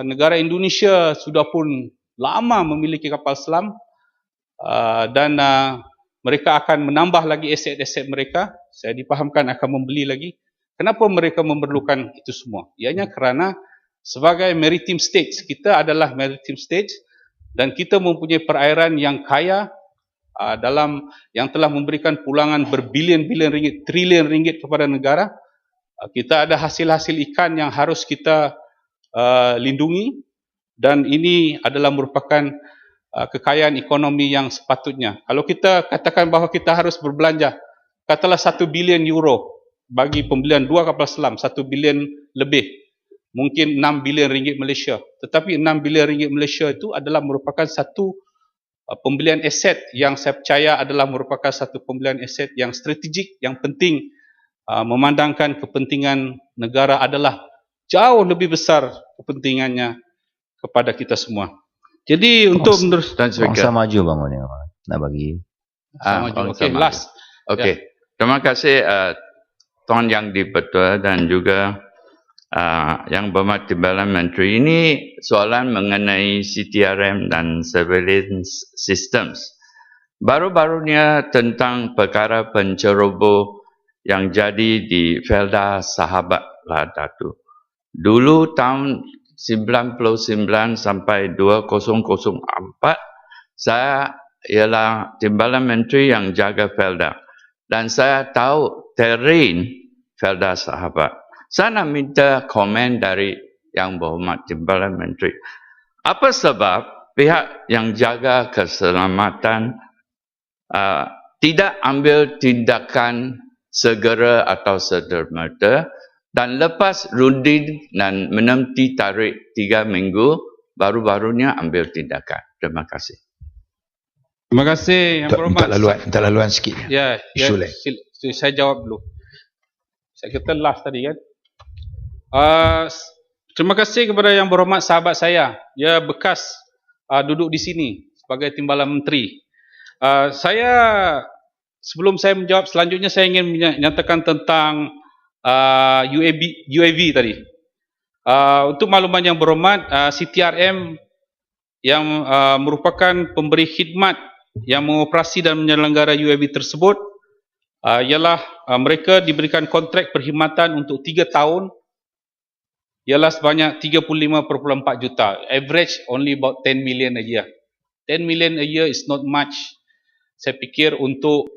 negara Indonesia sudah pun lama memiliki kapal selam, dan mereka akan menambah lagi aset-aset mereka. Saya dipahamkan akan membeli lagi. Kenapa mereka memerlukan itu semua? Ianya kerana sebagai maritime states, kita adalah maritime states dan kita mempunyai perairan yang kaya yang telah memberikan pulangan berbilion-bilion ringgit, trilion ringgit kepada negara. Kita ada hasil-hasil ikan yang harus kita lindungi, dan ini adalah merupakan kekayaan ekonomi yang sepatutnya. Kalau kita katakan bahawa kita harus berbelanja, katalah 1 bilion euro bagi pembelian 2 kapal selam, 1 bilion lebih, mungkin 6 bilion ringgit Malaysia. Tetapi 6 bilion ringgit Malaysia itu adalah merupakan satu pembelian aset yang saya percaya adalah merupakan satu pembelian aset yang strategik, yang penting, memandangkan kepentingan negara adalah jauh lebih besar kepentingannya kepada kita semua. Jadi untuk bangsa maju Bang Oni nak bagi. Okey, last. Okey. Terima kasih Tuan Yang di-Pertua dan juga Yang Berhormat Timbalan Menteri. Ini soalan mengenai CTRM dan surveillance systems. Baru-barunya tentang perkara penceroboh yang jadi di Felda Sahabat Ladatu. Dulu tahun 99 sampai 2004, saya ialah Timbalan Menteri yang jaga Felda. Dan saya tahu terrain Felda Sahabat. Saya nak minta komen dari Yang Berhormat Timbalan Menteri. Apa sebab pihak yang jaga keselamatan tidak ambil tindakan segera atau sedermerta, dan lepas runding dan menemti tarikh 3 minggu, baru-barunya ambil tindakan. Terima kasih. Terima kasih Yang Berhormat. Minta laluan sikit. Ya, saya jawab dulu. Saya kata last tadi kan. Terima kasih kepada Yang Berhormat sahabat saya. Dia bekas duduk di sini sebagai Timbalan Menteri. Sebelum saya menjawab selanjutnya, saya ingin menyatakan tentang UAV tadi. Untuk makluman Yang Berhormat, CTRM yang merupakan pemberi khidmat yang mengoperasi dan menyelenggara UAV tersebut ialah mereka diberikan kontrak perkhidmatan untuk 3 tahun, ialah sebanyak 35.4 juta. Average only about 10 million a year. 10 million a year is not much. Saya fikir untuk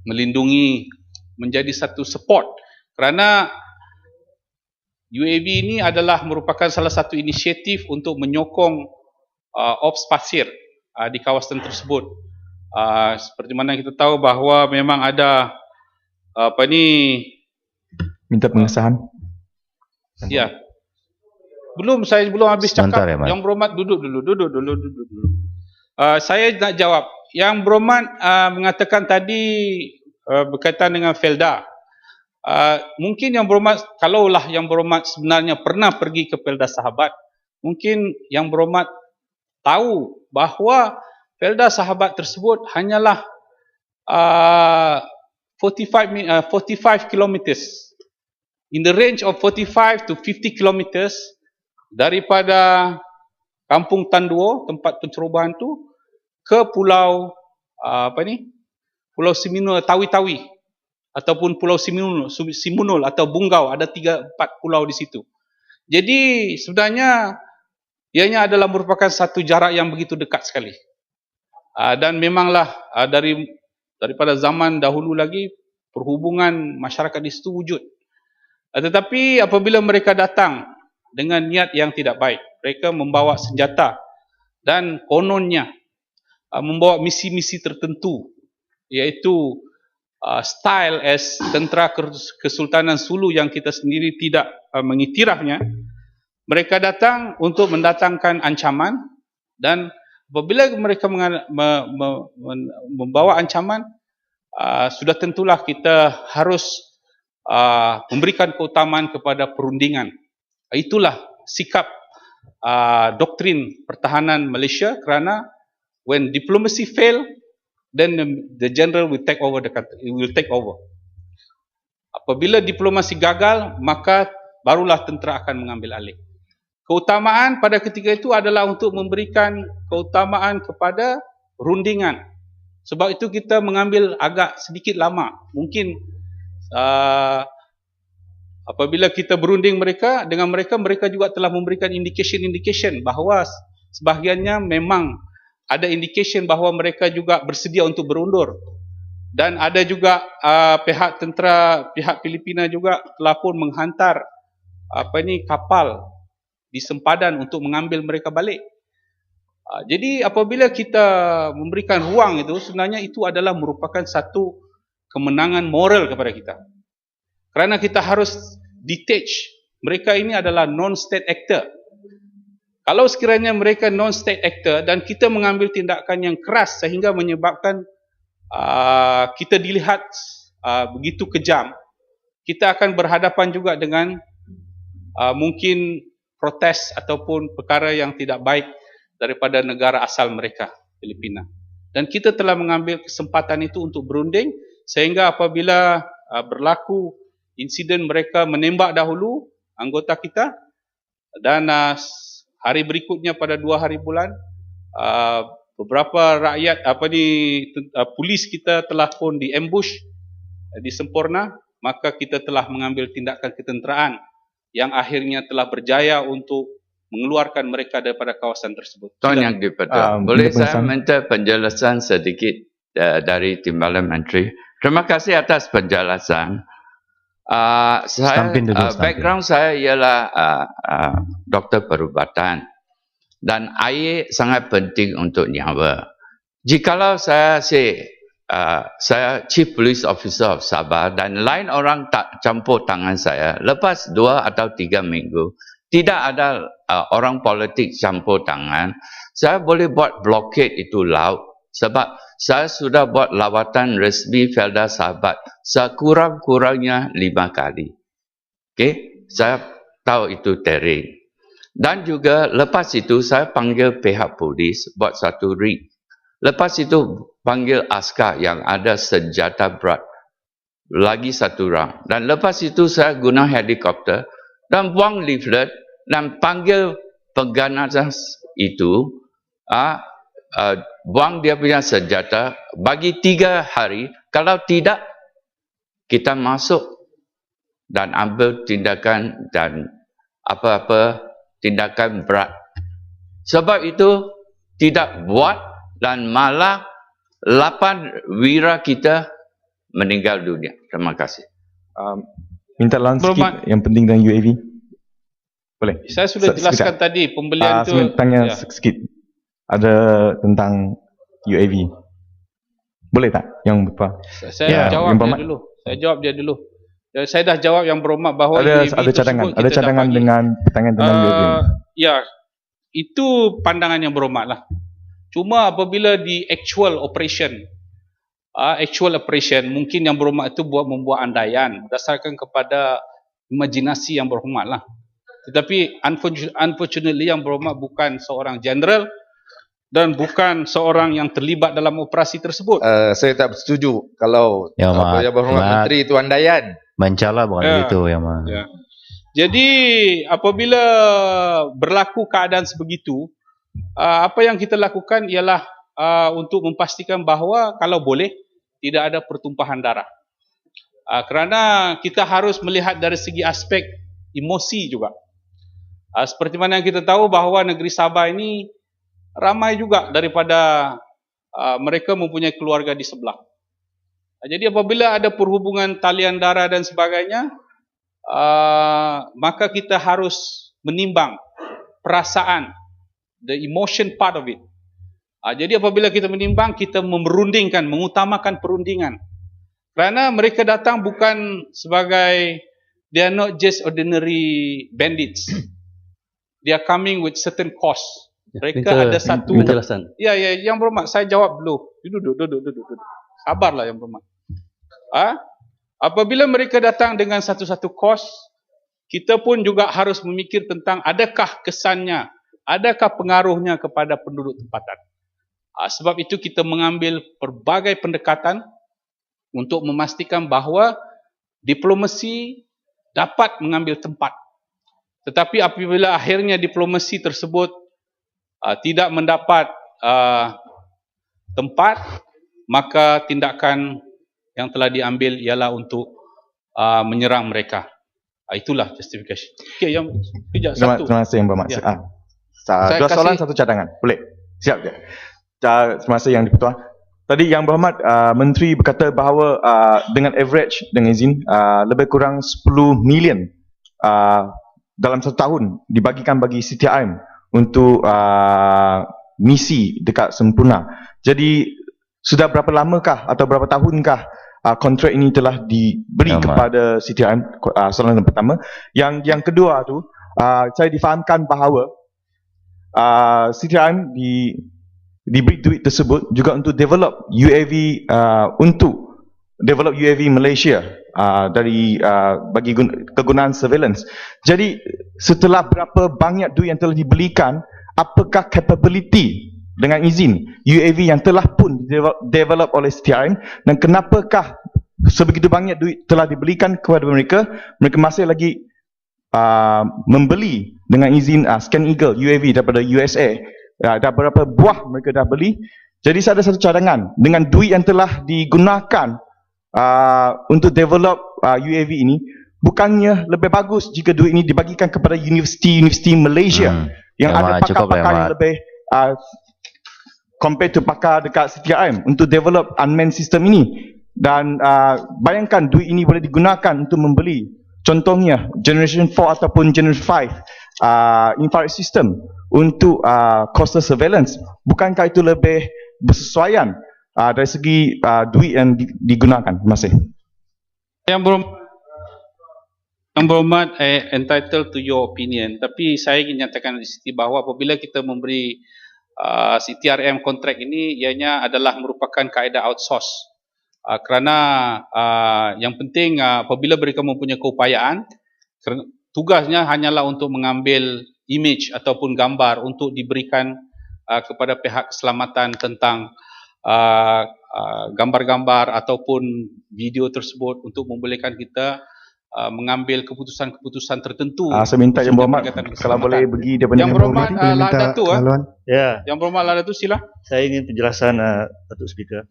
melindungi, menjadi satu support, kerana UAV ini adalah merupakan salah satu inisiatif untuk menyokong ops pasir di kawasan tersebut. Seperti mana kita tahu bahawa memang ada minta pengesahan. Ya. Saya belum habis Sebentar cakap. ya, Yang Berhormat duduk dulu. Saya nak jawab. Yang Berhormat mengatakan tadi berkaitan dengan Felda. Mungkin Yang Berhormat, kalaulah Yang Berhormat sebenarnya pernah pergi ke Felda Sahabat, mungkin Yang Berhormat tahu bahawa Felda Sahabat tersebut hanyalah 45 kilometers, in the range of 45 to 50 kilometers daripada Kampung Tanduo, tempat pencerobohan tu, ke pulau Pulau Simunul, Tawi-Tawi, ataupun Pulau Simunul atau Bunggau. Ada 3-4 pulau di situ. Jadi sebenarnya ianya adalah merupakan satu jarak yang begitu dekat sekali. Dan memanglah daripada zaman dahulu lagi perhubungan masyarakat di situ wujud. Tetapi apabila mereka datang dengan niat yang tidak baik, mereka membawa senjata dan kononnya membawa misi-misi tertentu, iaitu style as tentera Kesultanan Sulu yang kita sendiri tidak mengiktirafnya. Mereka datang untuk mendatangkan ancaman, dan apabila mereka membawa ancaman, sudah tentulah kita harus memberikan keutamaan kepada perundingan. Itulah sikap doktrin pertahanan Malaysia, kerana when diplomacy fail, then the general will take over the country, will take over. Apabila diplomasi gagal, maka barulah tentera akan mengambil alih. Keutamaan pada ketika itu adalah untuk memberikan keutamaan kepada rundingan. Sebab itu kita mengambil agak sedikit lama. Mungkin apabila kita berunding dengan mereka, mereka juga telah memberikan indication bahawa sebahagiannya memang ada indication bahawa mereka juga bersedia untuk berundur. Dan ada juga pihak tentera, pihak Filipina juga telah pun menghantar kapal di sempadan untuk mengambil mereka balik. Jadi apabila kita memberikan ruang itu, sebenarnya itu adalah merupakan satu kemenangan moral kepada kita. Kerana kita harus detach. Mereka ini adalah non-state actor. Kalau sekiranya mereka non-state actor dan kita mengambil tindakan yang keras sehingga menyebabkan kita dilihat begitu kejam, kita akan berhadapan juga dengan mungkin protes ataupun perkara yang tidak baik daripada negara asal mereka, Filipina. Dan kita telah mengambil kesempatan itu untuk berunding, sehingga apabila berlaku insiden mereka menembak dahulu anggota kita, dan hari berikutnya pada 2 hari bulan beberapa rakyat polis kita telah pun diambush di Semporna, maka kita telah mengambil tindakan ketenteraan yang akhirnya telah berjaya untuk mengeluarkan mereka daripada kawasan tersebut. Tuan Yang di-Pertua, boleh saya minta penjelasan sedikit dari Timbalan Menteri? Terima kasih atas penjelasan. Background saya ialah doktor perubatan, dan air sangat penting untuk nyawa. Jikalau saya Chief Police Officer of Sabah dan lain orang tak campur tangan saya, lepas 2 atau 3 minggu, tidak ada orang politik campur tangan, saya boleh buat blockade itu laut. Sebab saya sudah buat lawatan resmi Felda Sahabat sekurang-kurangnya 5 kali. Okay? Saya tahu itu terrain. Dan juga lepas itu saya panggil pihak polis buat satu ring. Lepas itu panggil askar yang ada senjata berat. Lagi 1 orang. Dan lepas itu saya guna helikopter dan buang leaflet dan panggil pengganas itu, buang dia punya senjata, bagi 3 hari. Kalau tidak, kita masuk dan ambil tindakan dan apa-apa tindakan berat. Sebab itu tidak buat, dan malah 8 wira kita meninggal dunia. Terima kasih. Minta lawan sikit yang penting dengan UAV. Boleh? Saya sudah jelaskan tadi pembelian itu. Tanya sikit. Ada tentang UAV. Boleh tak? Yang berapa? Saya jawab dia dulu. Saya jawab dia dulu. Saya dah jawab yang berhormat bahawa ada cadangan. Ada cadangan dengan pertanyaan tentang UAV. Ya, itu pandangan yang berhormat lah. Cuma apabila di actual operation mungkin yang berhormat itu membuat andaian berdasarkan kepada imajinasi yang berhormat lah. Tetapi unfortunately yang berhormat bukan seorang general dan bukan seorang yang terlibat dalam operasi tersebut. Saya tak setuju kalau yang berhormat menteri itu andaian. Mencala bukan begitu yang ya. Jadi apabila berlaku keadaan sebegitu, apa yang kita lakukan ialah untuk memastikan bahawa kalau boleh tidak ada pertumpahan darah. Kerana kita harus melihat dari segi aspek emosi juga. Seperti mana yang kita tahu bahawa negeri Sabah ini ramai juga daripada mereka mempunyai keluarga di sebelah. Jadi apabila ada perhubungan talian darah dan sebagainya, maka kita harus menimbang perasaan, the emotion part of it. Jadi apabila kita menimbang, kita merundingkan, mengutamakan perundingan. Kerana mereka datang bukan sebagai, they are not just ordinary bandits. They are coming with certain cost. Mereka ada satu penjelasan. Ya, Yang Berhormat, saya jawab dulu. Duduk. Sabarlah Yang Berhormat. Apabila mereka datang dengan satu-satu kos, kita pun juga harus memikir tentang adakah kesannya, adakah pengaruhnya kepada penduduk tempatan. Sebab itu kita mengambil pelbagai pendekatan untuk memastikan bahawa diplomasi dapat mengambil tempat. Tetapi apabila akhirnya diplomasi tersebut tidak mendapat tempat, maka tindakan yang telah diambil ialah untuk menyerang mereka. Itulah justifikasi. Okey, yang kejap satu. Terima kasih Yang Berhormat. Ya. Dua soalan, satu cadangan. Boleh? Siap je. Terima kasih Yang di-Pertuan. Tadi Yang Berhormat, Menteri berkata bahawa dengan average, dengan izin, lebih kurang 10 million dalam satu tahun dibagikan bagi CTIM untuk misi dekat Sempunah. Jadi sudah berapa lamakah atau berapa tahunkah kontrak ini telah diberi kepada CTIM? Soalan yang pertama. Yang kedua tu, saya difahamkan bahawa CTIM diberi duit tersebut juga untuk develop UAV, untuk develop UAV Malaysia dari bagi kegunaan surveillance. Jadi setelah berapa banyak duit yang telah dibelikan, apakah capability dengan izin UAV yang telah pun develop oleh CTIM, dan kenapakah sebegitu banyak duit telah dibelikan kepada mereka, mereka masih lagi membeli dengan izin Scan Eagle UAV daripada USA. Dah berapa buah mereka dah beli. Jadi saya ada satu cadangan, dengan duit yang telah digunakan untuk develop UAV ini, bukannya lebih bagus jika duit ini dibagikan kepada universiti Malaysia yang ada pakar-pakar yang lebih compared to pakar dekat CTIM untuk develop unmanned system ini. Dan bayangkan duit ini boleh digunakan untuk membeli contohnya Generation 4 ataupun Generation 5 infrared system untuk coastal surveillance. Bukankah itu lebih bersesuaian dari segi duit yang digunakan? Terima kasih. Yang Berhormat, entitled to your opinion, tapi saya ingin nyatakan di sini bahawa apabila kita memberi CTRM kontrak ini, ianya adalah merupakan kaedah outsource. Kerana yang penting apabila mereka mempunyai keupayaan, tugasnya hanyalah untuk mengambil image ataupun gambar untuk diberikan kepada pihak keselamatan tentang gambar-gambar ataupun video tersebut untuk membolehkan kita mengambil keputusan-keputusan tertentu. Saya minta Yang Berhormat kalau boleh pergi daripada Yang Berhormat Datuk, Ya. Yang Berhormat Datuk, sila. Saya ingin penjelasan Datuk Speaker.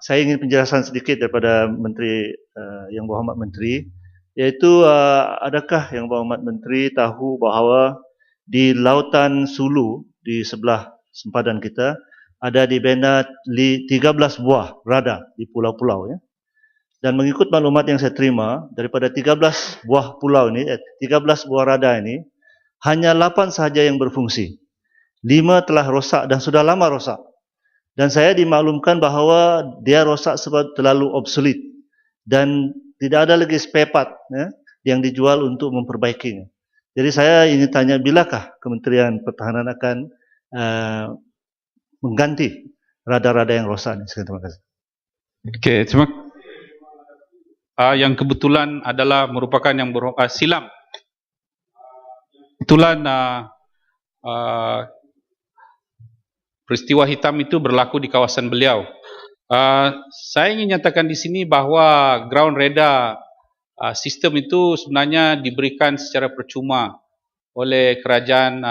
Saya ingin penjelasan sedikit daripada Menteri Yang Berhormat Menteri, iaitu adakah Yang Berhormat Menteri tahu bahawa di Lautan Sulu di sebelah sempadan kita ada dibina 13 buah radar di pulau-pulau, ya. Dan mengikut maklumat yang saya terima, daripada 13 buah pulau ini, 13 buah radar ini, hanya 8 sahaja yang berfungsi. 5 telah rosak dan sudah lama rosak. Dan saya dimaklumkan bahawa dia rosak sebab terlalu obsolete dan tidak ada lagi spare part, ya, yang dijual untuk memperbaikinya. Jadi saya ingin tanya, bilakah Kementerian Pertahanan akan mengganti radar-radar yang rosak ini? Terima kasih. Okey, terima kasih. Yang kebetulan adalah merupakan yang silam. Kebetulan peristiwa hitam itu berlaku di kawasan beliau. Saya ingin nyatakan di sini bahawa ground radar sistem itu sebenarnya diberikan secara percuma oleh kerajaan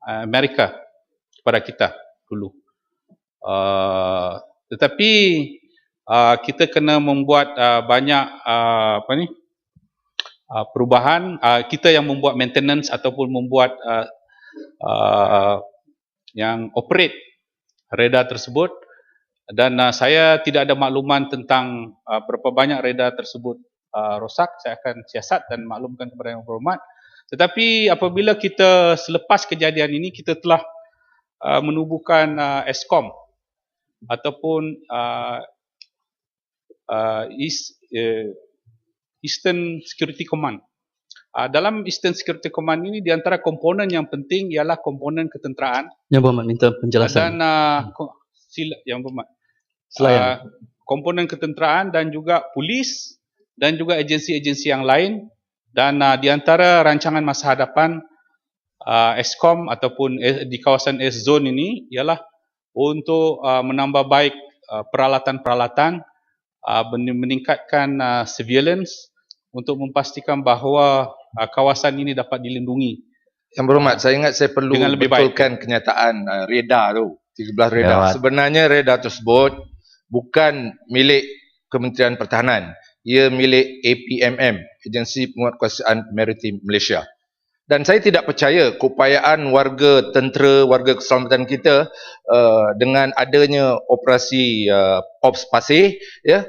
Amerika kepada kita dulu. Tetapi kita kena membuat banyak perubahan. Kita yang membuat maintenance ataupun membuat yang operate radar tersebut, dan saya tidak ada makluman tentang berapa banyak radar tersebut rosak, saya akan siasat dan maklumkan kepada Yang Berhormat. Tetapi apabila kita selepas kejadian ini, kita telah menubuhkan ESCOM ataupun Eastern Security Command. Dalam Eastern Security Command ini, di antara komponen yang penting ialah komponen ketenteraan. Yang Berhormat minta penjelasan. Dan Yang Berhormat. Komponen ketenteraan dan juga polis dan juga agensi-agensi yang lain. Dan di antara rancangan masa hadapan ESCOM ataupun di kawasan S-Zone ini ialah untuk menambah baik peralatan-peralatan, meningkatkan surveillance untuk memastikan bahawa kawasan ini dapat dilindungi. Yang Berhormat, saya ingat saya perlu betulkan kenyataan radar tu, 13 radar. Sebenarnya radar tersebut bukan milik Kementerian Pertahanan. Ia milik APMM, Agensi Penguatkuasaan Maritim Malaysia. Dan saya tidak percaya keupayaan warga tentera, warga keselamatan kita dengan adanya operasi Ops Pasir, ya,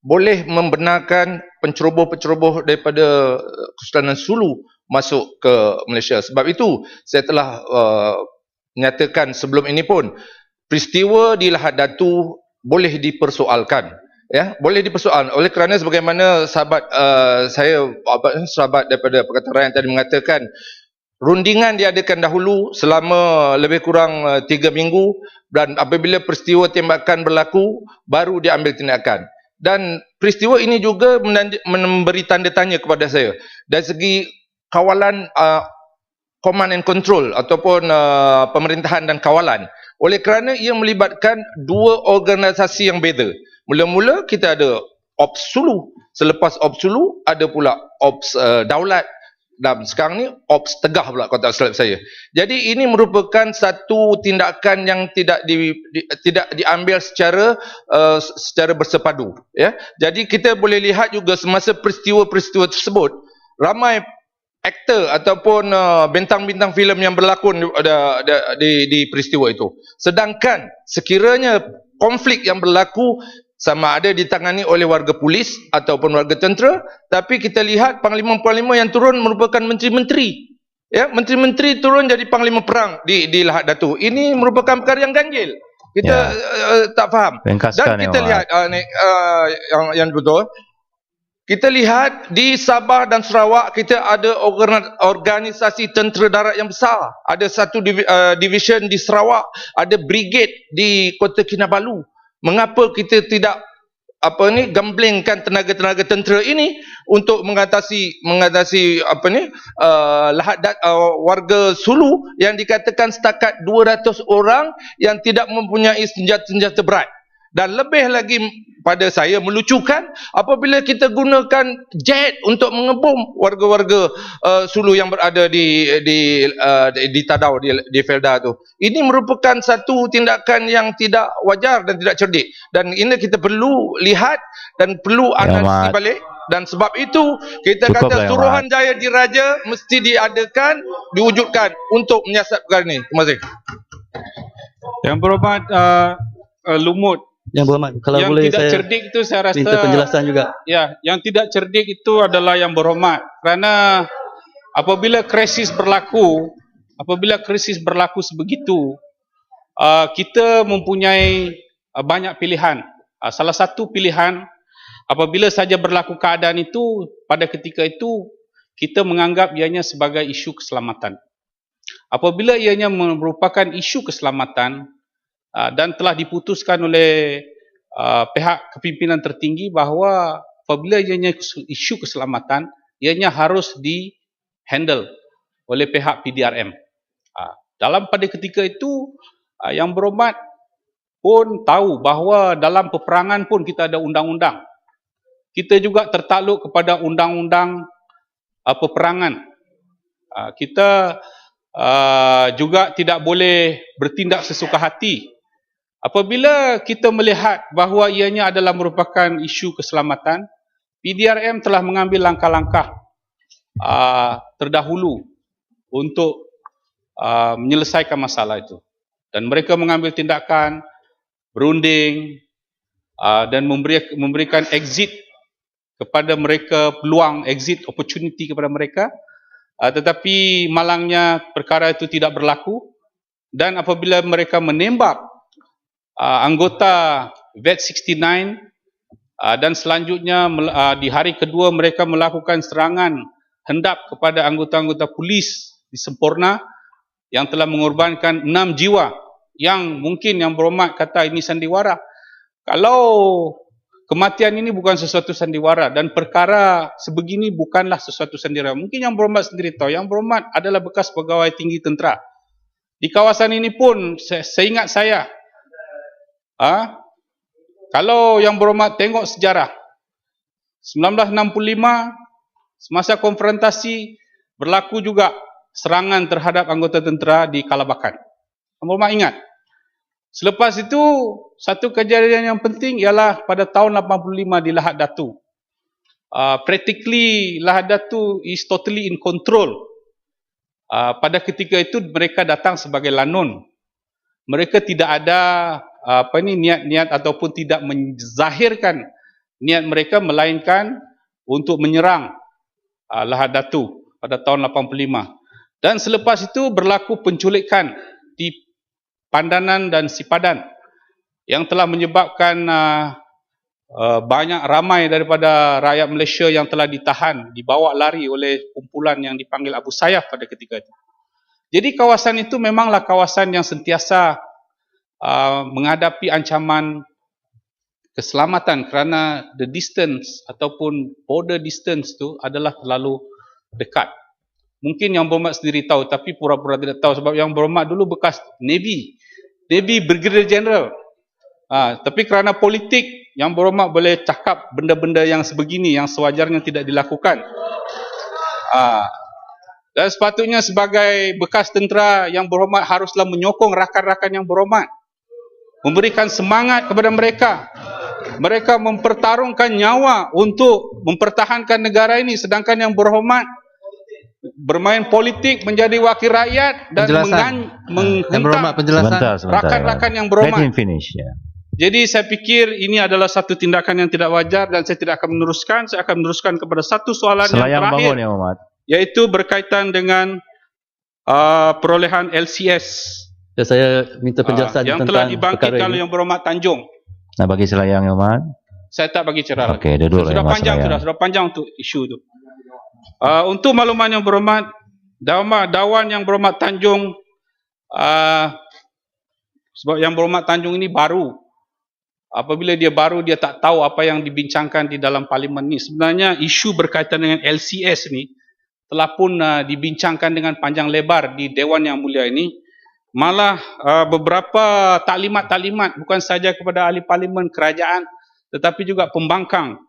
boleh membenarkan penceroboh-penceroboh daripada Kesultanan Sulu masuk ke Malaysia. Sebab itu saya telah nyatakan sebelum ini pun, peristiwa di Lahad Datu boleh dipersoalkan. Ya, boleh dipersoal oleh kerana sebagaimana sahabat sahabat daripada Pakatan Rakyat tadi mengatakan, rundingan diadakan dahulu selama lebih kurang 3 minggu, dan apabila peristiwa tembakan berlaku baru diambil tindakan. Dan peristiwa ini juga memberi tanda tanya kepada saya dari segi kawalan command and control ataupun pemerintahan dan kawalan, oleh kerana ia melibatkan dua organisasi yang beza. Mula-mula kita ada Ops Sulu, selepas Ops Sulu ada pula Ops Daulat, dan sekarang ni Ops Tegah pula kalau tak silap saya. Jadi ini merupakan satu tindakan yang tidak diambil secara bersepadu, ya. Jadi kita boleh lihat juga semasa peristiwa-peristiwa tersebut, ramai aktor ataupun bintang-bintang filem yang berlakon di peristiwa itu. Sedangkan sekiranya konflik yang berlaku sama ada ditangani oleh warga polis ataupun warga tentera, tapi kita lihat panglima-panglima yang turun merupakan menteri-menteri. Ya, menteri-menteri turun jadi panglima perang di Lahad Datu. Ini merupakan perkara yang ganjil. Kita tak faham. Dan kita lihat yang betul. Kita lihat di Sabah dan Sarawak kita ada organisasi tentera darat yang besar. Ada satu division di Sarawak, ada brigade di Kota Kinabalu. Mengapa kita tidak gamblingkan tenaga-tenaga tentera ini untuk mengatasi warga Sulu yang dikatakan setakat 200 orang yang tidak mempunyai senjata-senjata berat. Dan lebih lagi pada saya melucukan apabila kita gunakan jet untuk mengebom warga-warga Sulu yang berada di Tadau, di Felda tu. Ini merupakan satu tindakan yang tidak wajar dan tidak cerdik. Dan ini kita perlu lihat dan perlu analisis balik. Dan sebab itu kita kata Suruhanjaya Diraja mesti diadakan, diwujudkan untuk menyiasat perkara ini. Terima kasih. Yang Berhormat Lumut, Yang Berhormat, kalau yang boleh tidak saya cerdik itu saya rasa minta penjelasan juga. Ya, yang tidak cerdik itu adalah Yang Berhormat, kerana apabila krisis berlaku sebegitu, kita mempunyai banyak pilihan. Salah satu pilihan, apabila saja berlaku keadaan itu, pada ketika itu kita menganggap ianya sebagai isu keselamatan. Apabila ianya merupakan isu keselamatan dan telah diputuskan oleh pihak kepimpinan tertinggi bahawa apabila ianya isu keselamatan, ianya harus di-handle oleh pihak PDRM. Dalam pada ketika itu, Yang Berhormat pun tahu bahawa dalam peperangan pun kita ada undang-undang. Kita juga tertakluk kepada undang-undang peperangan. Kita juga tidak boleh bertindak sesuka hati. Apabila kita melihat bahawa ianya adalah merupakan isu keselamatan, PDRM telah mengambil langkah-langkah terdahulu untuk menyelesaikan masalah itu. Dan mereka mengambil tindakan, berunding dan memberikan exit kepada mereka peluang exit opportunity kepada mereka, tetapi malangnya perkara itu tidak berlaku, dan apabila mereka menembak anggota VET 69 dan selanjutnya di hari kedua mereka melakukan serangan hendap kepada anggota-anggota polis di Semporna yang telah mengorbankan 6 jiwa, yang mungkin Yang Berhormat kata ini sandiwara. Kalau kematian ini bukan sesuatu sandiwara dan perkara sebegini bukanlah sesuatu sandiwara, mungkin Yang Berhormat sendiri tahu. Yang Berhormat adalah bekas pegawai tinggi tentera. Di kawasan ini pun seingat saya, kalau Yang Berhormat tengok sejarah 1965 semasa konfrontasi berlaku juga serangan terhadap anggota tentera di Kalabakan. Yang Berhormat ingat. Selepas itu, satu kejadian yang penting ialah pada tahun 85 di Lahad Datu. Practically Lahad Datu is totally in control. Pada ketika itu mereka datang sebagai lanun. Mereka tidak ada niat-niat ataupun tidak menzahirkan niat mereka, melainkan untuk menyerang Lahad Datu pada tahun 85. Dan selepas itu berlaku penculikan di Pandanan dan Sipadan yang telah menyebabkan banyak ramai daripada rakyat Malaysia yang telah ditahan, dibawa lari oleh kumpulan yang dipanggil Abu Sayyaf pada ketika itu. Jadi kawasan itu memanglah kawasan yang sentiasa menghadapi ancaman keselamatan kerana the distance ataupun border distance tu adalah terlalu dekat. Mungkin Yang Berhormat sendiri tahu tapi pura-pura tidak tahu sebab Yang Berhormat dulu bekas Navy Brigadier General. Tapi kerana politik, Yang Berhormat boleh cakap benda-benda yang sebegini yang sewajarnya tidak dilakukan. Dan sepatutnya sebagai bekas tentera, Yang Berhormat haruslah menyokong rakan-rakan Yang Berhormat, memberikan semangat kepada mereka. Mereka mempertarungkan nyawa untuk mempertahankan negara ini, sedangkan Yang Berhormat bermain politik menjadi wakil rakyat dan menghentak rakan-rakan Yang Berhormat. Jadi saya pikir ini adalah satu tindakan yang tidak wajar dan saya tidak akan meneruskan. Saya akan meneruskan kepada satu soalan yang terakhir, yaitu berkaitan dengan perolehan LCS. Saya minta penjelasan yang telah dibangkitkan oleh Yang Berhormat Tanjung. Nak bagi celah yang Berhormat? Saya tak bagi celah. Okey, duduk sudah panjang sudah panjang untuk isu itu. Untuk makluman Yang Berhormat, Dawan Yang Berhormat Tanjung, sebab Yang Berhormat Tanjung ini baru. Apabila dia baru, dia tak tahu apa yang dibincangkan di dalam parlimen ni. Sebenarnya isu berkaitan dengan LCS ni telah pun dibincangkan dengan panjang lebar di Dewan Yang Mulia ini. Malah beberapa taklimat-taklimat bukan saja kepada ahli parlimen kerajaan tetapi juga pembangkang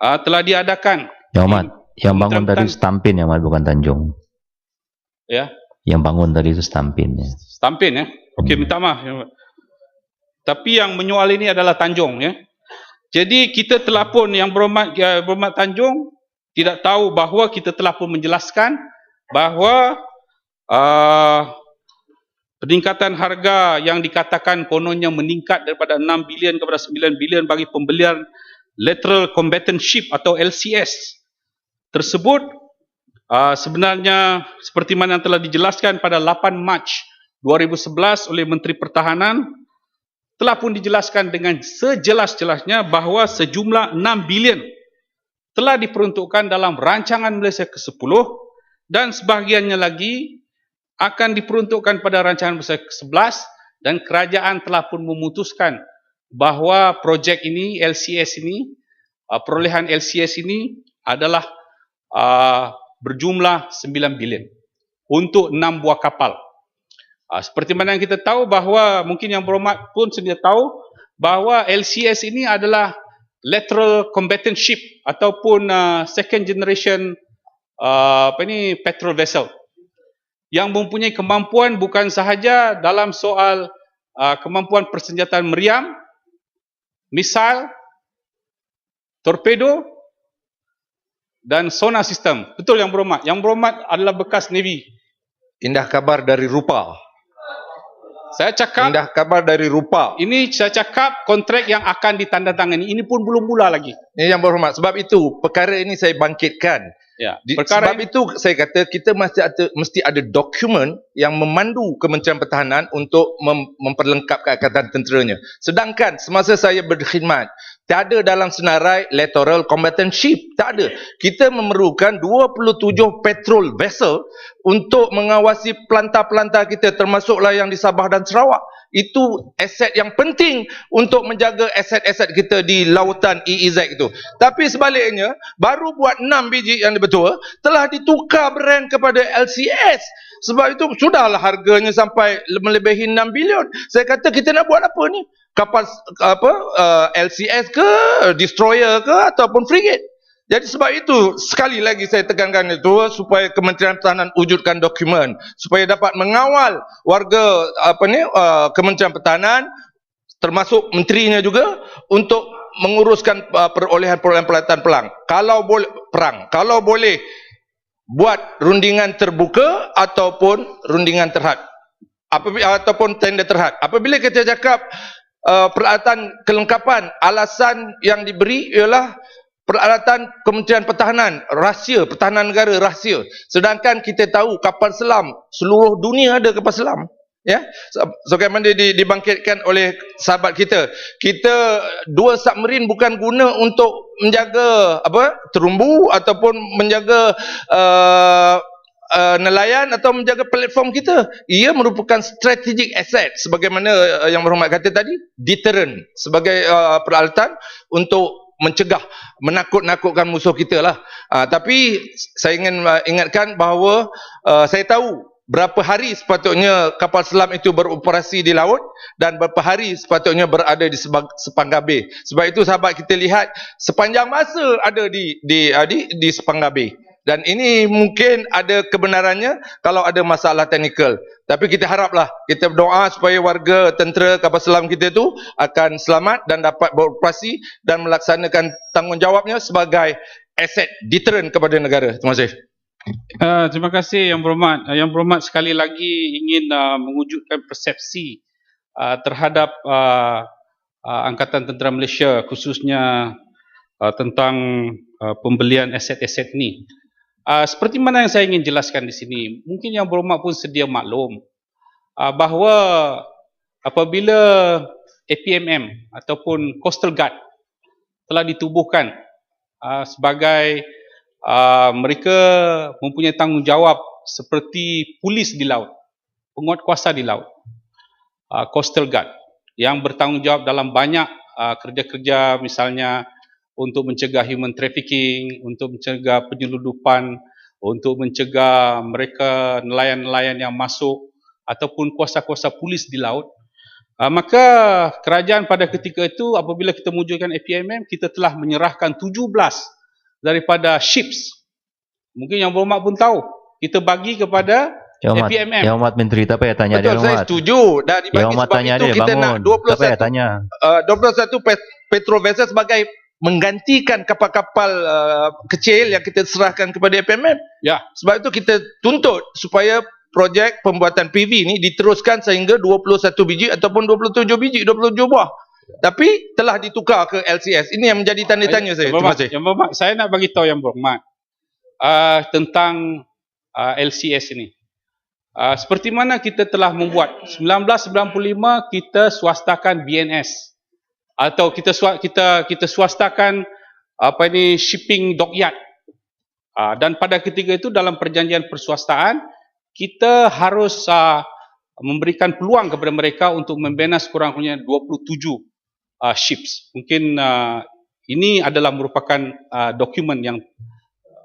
telah diadakan. Yang Berhormat, yang bangun tadi Stampin Yang Berhormat, bukan Tanjung. Ya. Yang bangun tadi itu Stampin ya. Stampin ya. Okey, minta maaf. Tapi yang menyoal ini adalah Tanjung ya. Jadi kita telah pun Yang Berhormat Tanjung tidak tahu bahawa kita telah pun menjelaskan bahawa peningkatan harga yang dikatakan kononnya meningkat daripada 6 bilion kepada 9 bilion bagi pembelian Lateral Combatant Ship atau LCS tersebut sebenarnya seperti mana yang telah dijelaskan pada 8 Mac 2011 oleh Menteri Pertahanan, telah pun dijelaskan dengan sejelas-jelasnya bahawa sejumlah 6 bilion telah diperuntukkan dalam rancangan Malaysia ke-10 dan sebahagiannya lagi akan diperuntukkan pada rancangan Malaysia ke-11 dan kerajaan telah pun memutuskan bahawa projek ini, LCS ini, perolehan LCS ini adalah berjumlah 9 bilion untuk 6 buah kapal. Seperti mana yang kita tahu bahawa mungkin Yang Berhormat pun sedia tahu bahawa LCS ini adalah Lateral Combatant Ship ataupun second generation petrol vessel yang mempunyai kemampuan bukan sahaja dalam soal kemampuan persenjataan meriam, misil, torpedo dan sonar sistem. Betul Yang Berhormat. Yang Berhormat adalah bekas Navy. Indah kabar dari Rupa. Saya cakap Indah kabar dari rupa. ini, saya cakap kontrak yang akan ditandatangani. Ini pun belum mula lagi. Ini yang berhormat. Sebab itu perkara ini saya bangkitkan. Ya, Sebab itu saya kata kita mesti ada dokumen yang memandu Kementerian Pertahanan untuk memperlengkapkan angkatan tenteranya. Sedangkan semasa saya berkhidmat, tiada dalam senarai Littoral Combatant Ship. Tak ada. Kita memerlukan 27 patrol vessel untuk mengawasi pelantar-pelantar kita, termasuklah yang di Sabah dan Sarawak. Itu aset yang penting untuk menjaga aset-aset kita di lautan EEZ itu. Tapi sebaliknya, baru buat 6 biji yang betul telah ditukar brand kepada LCS. Sebab itu sudahlah harganya sampai melebihi 6 bilion. Saya kata kita nak buat apa ni? Kapal LCS ke, destroyer ke, ataupun frigate. Jadi sebab itu sekali lagi saya tekankan itu supaya Kementerian Pertahanan wujudkan dokumen supaya dapat mengawal warga Kementerian Pertahanan termasuk menterinya juga untuk menguruskan perolehan pelatihan perang. Kalau boleh buat rundingan terbuka ataupun rundingan terhad. Ataupun tender terhad. Apabila kita cakap peralatan kelengkapan, alasan yang diberi ialah peralatan Kementerian Pertahanan rahsia, pertahanan negara rahsia. Sedangkan kita tahu kapal selam seluruh dunia ada kapal selam. Ya, sebagaimana dibangkitkan oleh sahabat kita. Kita 2 submarine bukan guna untuk menjaga terumbu ataupun menjaga nelayan atau menjaga platform kita. Ia merupakan strategic asset sebagaimana yang berhormat kata tadi, deterrent sebagai peralatan untuk mencegah, menakut-nakutkan musuh kita lah. Tapi saya ingin ingatkan bahawa saya tahu berapa hari sepatutnya kapal selam itu beroperasi di laut dan berapa hari sepatutnya berada di Sepanggabe. Sebab itu sahabat kita lihat sepanjang masa ada di Sepanggabe. Dan ini mungkin ada kebenarannya kalau ada masalah teknikal. Tapi kita haraplah, kita berdoa supaya warga tentera kapal selam kita itu akan selamat dan dapat beroperasi dan melaksanakan tanggungjawabnya sebagai aset deterrent kepada negara. Terima kasih. Terima kasih Yang Berhormat. Yang Berhormat sekali lagi ingin mewujudkan persepsi terhadap Angkatan Tentera Malaysia, khususnya tentang pembelian aset-aset ini. Seperti mana yang saya ingin jelaskan di sini, mungkin Yang Berhormat pun sedia maklum bahawa apabila APMM ataupun Coastal Guard telah ditubuhkan sebagai mereka mempunyai tanggungjawab seperti polis di laut, penguatkuasa di laut, Coastal Guard yang bertanggungjawab dalam banyak kerja-kerja, misalnya untuk mencegah human trafficking, untuk mencegah penyeludupan, untuk mencegah mereka nelayan-nelayan yang masuk ataupun kuasa-kuasa polis di laut. Maka kerajaan pada ketika itu apabila kita mewujudkan APMM, kita telah menyerahkan 17 daripada ships. Mungkin Yang Berhormat pun tahu, kita bagi kepada APMM. Yang Hormat Menteri, tak payah tanya dia. Betul, saya setuju. Dan Yang Hormat tanya dia, kita bangun. nak Tak payah tanya. 21 petrol vessel sebagai menggantikan kapal-kapal kecil yang kita serahkan kepada APMM. Ya. Sebab itu kita tuntut supaya projek pembuatan PV ni diteruskan sehingga 21 biji ataupun 27 biji, 27 buah. Tapi telah ditukar ke LCS. Ini yang menjadi tanda tanya saya. Terima kasih. Yang Berhormat, saya nak bagi tahu Yang Berhormat tentang LCS ini. Seperti mana kita telah membuat 1995 kita swastakan BNS atau kita swastakan shipping dockyard. Dan pada ketika itu dalam perjanjian perswastaan kita harus memberikan peluang kepada mereka untuk membina sekurang-kurangnya 27 ships. Mungkin ini adalah merupakan dokumen yang,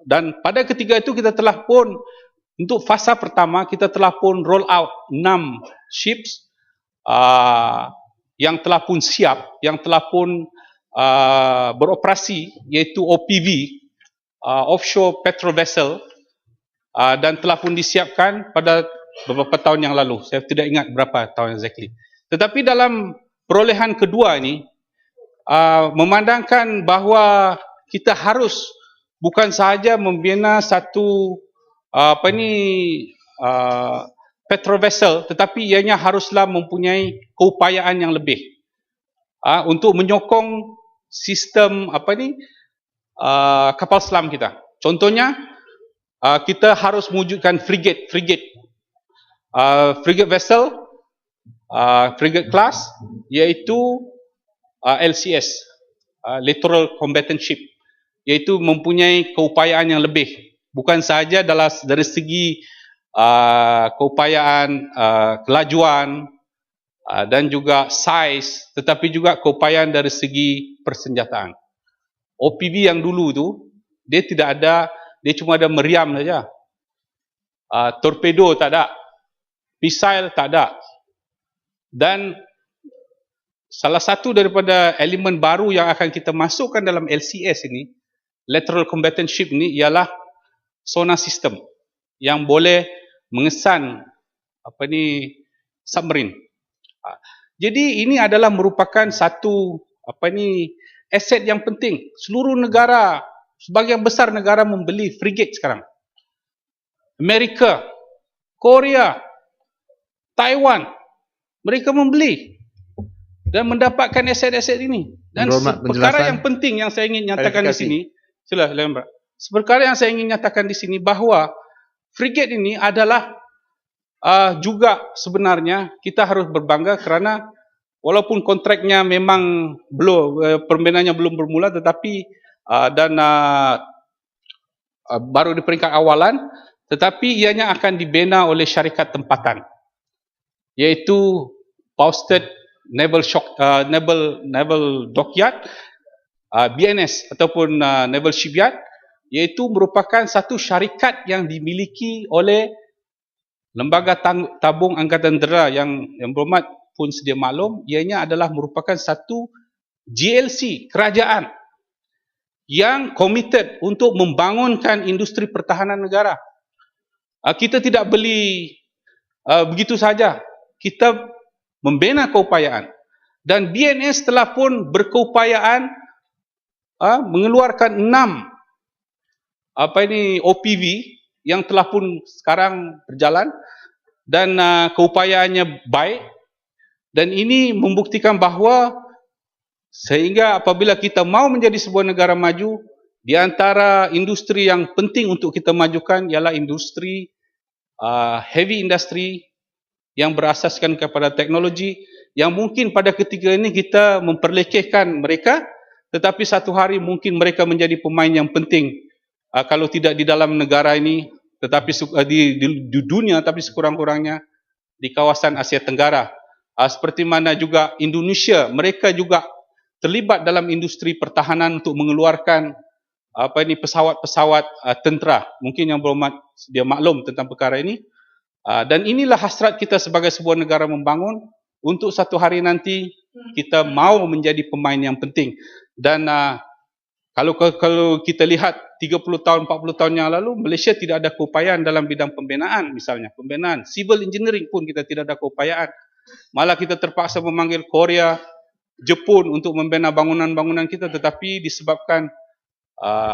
dan pada ketika itu kita telah pun untuk fasa pertama kita telah pun roll out 6 ships yang telah pun siap, yang telah pun beroperasi, iaitu OPV, Offshore Petrol Vessel, dan telah pun disiapkan pada beberapa tahun yang lalu. Saya tidak ingat berapa tahun exactly. Tetapi dalam perolehan kedua ini, memandangkan bahawa kita harus bukan sahaja membina satu petrol vessel, tetapi ianya haruslah mempunyai keupayaan yang lebih untuk menyokong sistem kapal selam kita. Contohnya, kita harus mewujudkan frigate vessel, frigate class, iaitu LCS, Littoral Combatant Ship, iaitu mempunyai keupayaan yang lebih, bukan sahaja dari segi keupayaan kelajuan dan juga size, tetapi juga keupayaan dari segi persenjataan. OPV yang dulu tu, dia tidak ada, dia cuma ada meriam saja. Torpedo tak ada, missile tak ada. Dan salah satu daripada elemen baru yang akan kita masukkan dalam LCS ini, Lateral Combatant Ship ini, ialah sonar system yang boleh mengesan submarine. Jadi ini adalah merupakan satu aset yang penting. Seluruh negara, sebahagian besar negara membeli frigate sekarang. Amerika, Korea, Taiwan, mereka membeli dan mendapatkan aset-aset ini. Dan perkara yang penting yang saya ingin nyatakan di sini, perkara yang saya ingin nyatakan di sini bahawa frigate ini adalah juga sebenarnya kita harus berbangga kerana walaupun kontraknya memang belum, pembinaannya belum bermula, tetapi baru di peringkat awalan, tetapi ianya akan dibina oleh syarikat tempatan, iaitu Posted Naval Dockyard, BNS ataupun Naval Shipyard, iaitu merupakan satu syarikat yang dimiliki oleh Lembaga Tabung Angkatan Darat yang berhormat pun sedia maklum, ianya adalah merupakan satu GLC kerajaan yang committed untuk membangunkan industri pertahanan negara. Kita tidak beli begitu saja, kita membina keupayaan. Dan BNS telah pun berkeupayaan mengeluarkan 6 OPV yang telah pun sekarang berjalan dan keupayaannya baik, dan ini membuktikan bahawa sehingga apabila kita mau menjadi sebuah negara maju, di antara industri yang penting untuk kita majukan ialah industri heavy industry yang berasaskan kepada teknologi, yang mungkin pada ketika ini kita memperlekehkan mereka, tetapi satu hari mungkin mereka menjadi pemain yang penting, kalau tidak di dalam negara ini, tetapi di dunia, tapi sekurang-kurangnya di kawasan Asia Tenggara. Seperti mana juga Indonesia, mereka juga terlibat dalam industri pertahanan untuk mengeluarkan pesawat-pesawat tentera. Mungkin yang berhormat dia maklum tentang perkara ini. Dan inilah hasrat kita sebagai sebuah negara membangun, untuk satu hari nanti kita mau menjadi pemain yang penting. Dan kalau kita lihat 30 tahun, 40 tahun yang lalu, Malaysia tidak ada keupayaan dalam bidang pembinaan, misalnya pembinaan civil engineering pun kita tidak ada keupayaan. Malah kita terpaksa memanggil Korea, Jepun untuk membina bangunan-bangunan kita, tetapi disebabkan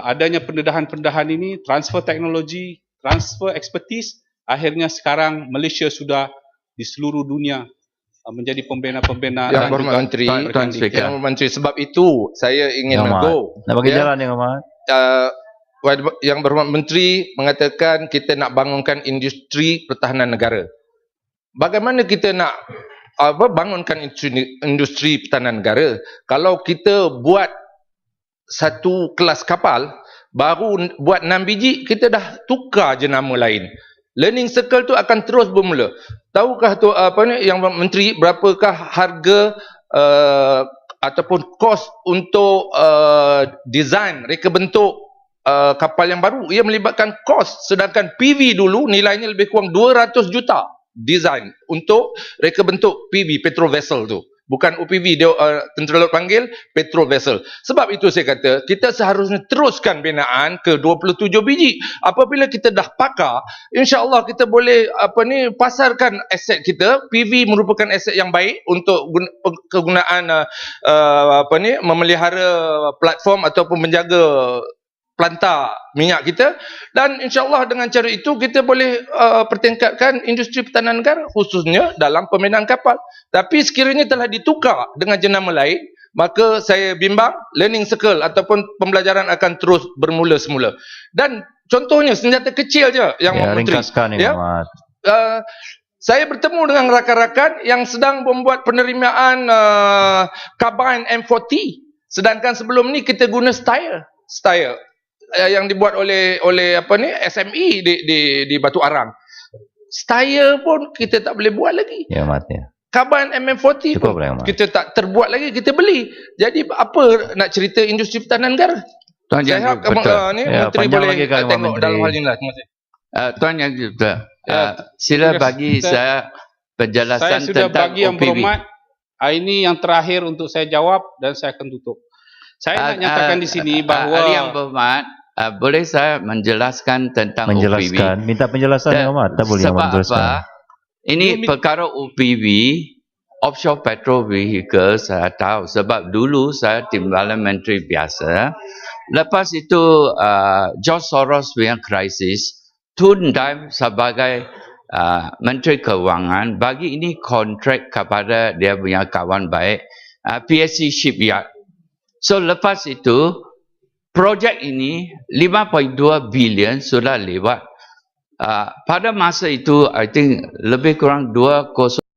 adanya pendedahan-pendedahan ini, transfer teknologi, transfer expertise, akhirnya sekarang Malaysia sudah di seluruh dunia menjadi pembina-pembina. Yang berhormat Menteri, Yang Menteri, sebab itu saya ingin nak bagi jalan Yang Hormat. Yang berhormat Menteri mengatakan kita nak bangunkan industri pertahanan negara. Bagaimana kita nak bangunkan industri pertahanan negara kalau kita buat satu kelas kapal, baru buat 6 biji, kita dah tukar je nama lain. Learning circle tu akan terus bermula. Tahukah tu Yang Menteri, berapakah harga ataupun kos untuk design, reka bentuk kapal yang baru? Ia melibatkan kos, sedangkan PV dulu nilainya lebih kurang 200 juta design untuk reka bentuk PV, petrol vessel tu. Bukan OPV, dia tentera laut panggil petrol vessel. Sebab itu saya kata, kita seharusnya teruskan binaan ke 27 biji. Apabila kita dah pakar, insya-Allah kita boleh pasarkan aset kita. PV merupakan aset yang baik untuk kegunaan memelihara platform ataupun menjaga pelantar minyak kita, dan insyaAllah dengan cara itu kita boleh pertingkatkan industri pertahanan negara khususnya dalam pemindahan kapal. Tapi sekiranya telah ditukar dengan jenama lain, maka saya bimbang learning circle ataupun pembelajaran akan terus bermula semula. Dan contohnya senjata kecil je yang Menteri. Ringkaskan ni Muhammad. Saya bertemu dengan rakan-rakan yang sedang membuat penerimaan karbine M40. Sedangkan sebelum ni kita guna style yang dibuat oleh SME di Batu Arang. Style pun kita tak boleh buat lagi. Ya, Mat, ya. Karbine MM40 pun kita tak terbuat lagi, kita beli. Jadi apa nak cerita industri pertahanan negara? Tuan Yang Betul. Menteri boleh tengok dalam hal ini lah. Terima kasih. Tuan Yang Betul. Sila bagi saya penjelasan saya sudah tentang bagi yang OPV. berhormat. Ini yang terakhir untuk saya jawab dan saya akan tutup. Saya nak nyatakan di sini bahawa ahli yang berhormat, boleh saya menjelaskan tentang OPV? Minta penjelasan yang Muhammad. Tak boleh Sebab menjelaskan. apa? Ini perkara OPV, offshore petrol vehicle, saya tahu. Sebab dulu saya timbalan menteri biasa. Lepas itu George Soros punya krisis, Tun Dime sebagai Menteri Keuangan bagi ini kontrak kepada dia punya kawan baik, PSC Shipyard. So lepas itu projek ini 5.2 bilion sudah lewat. Pada masa itu I think lebih kurang 2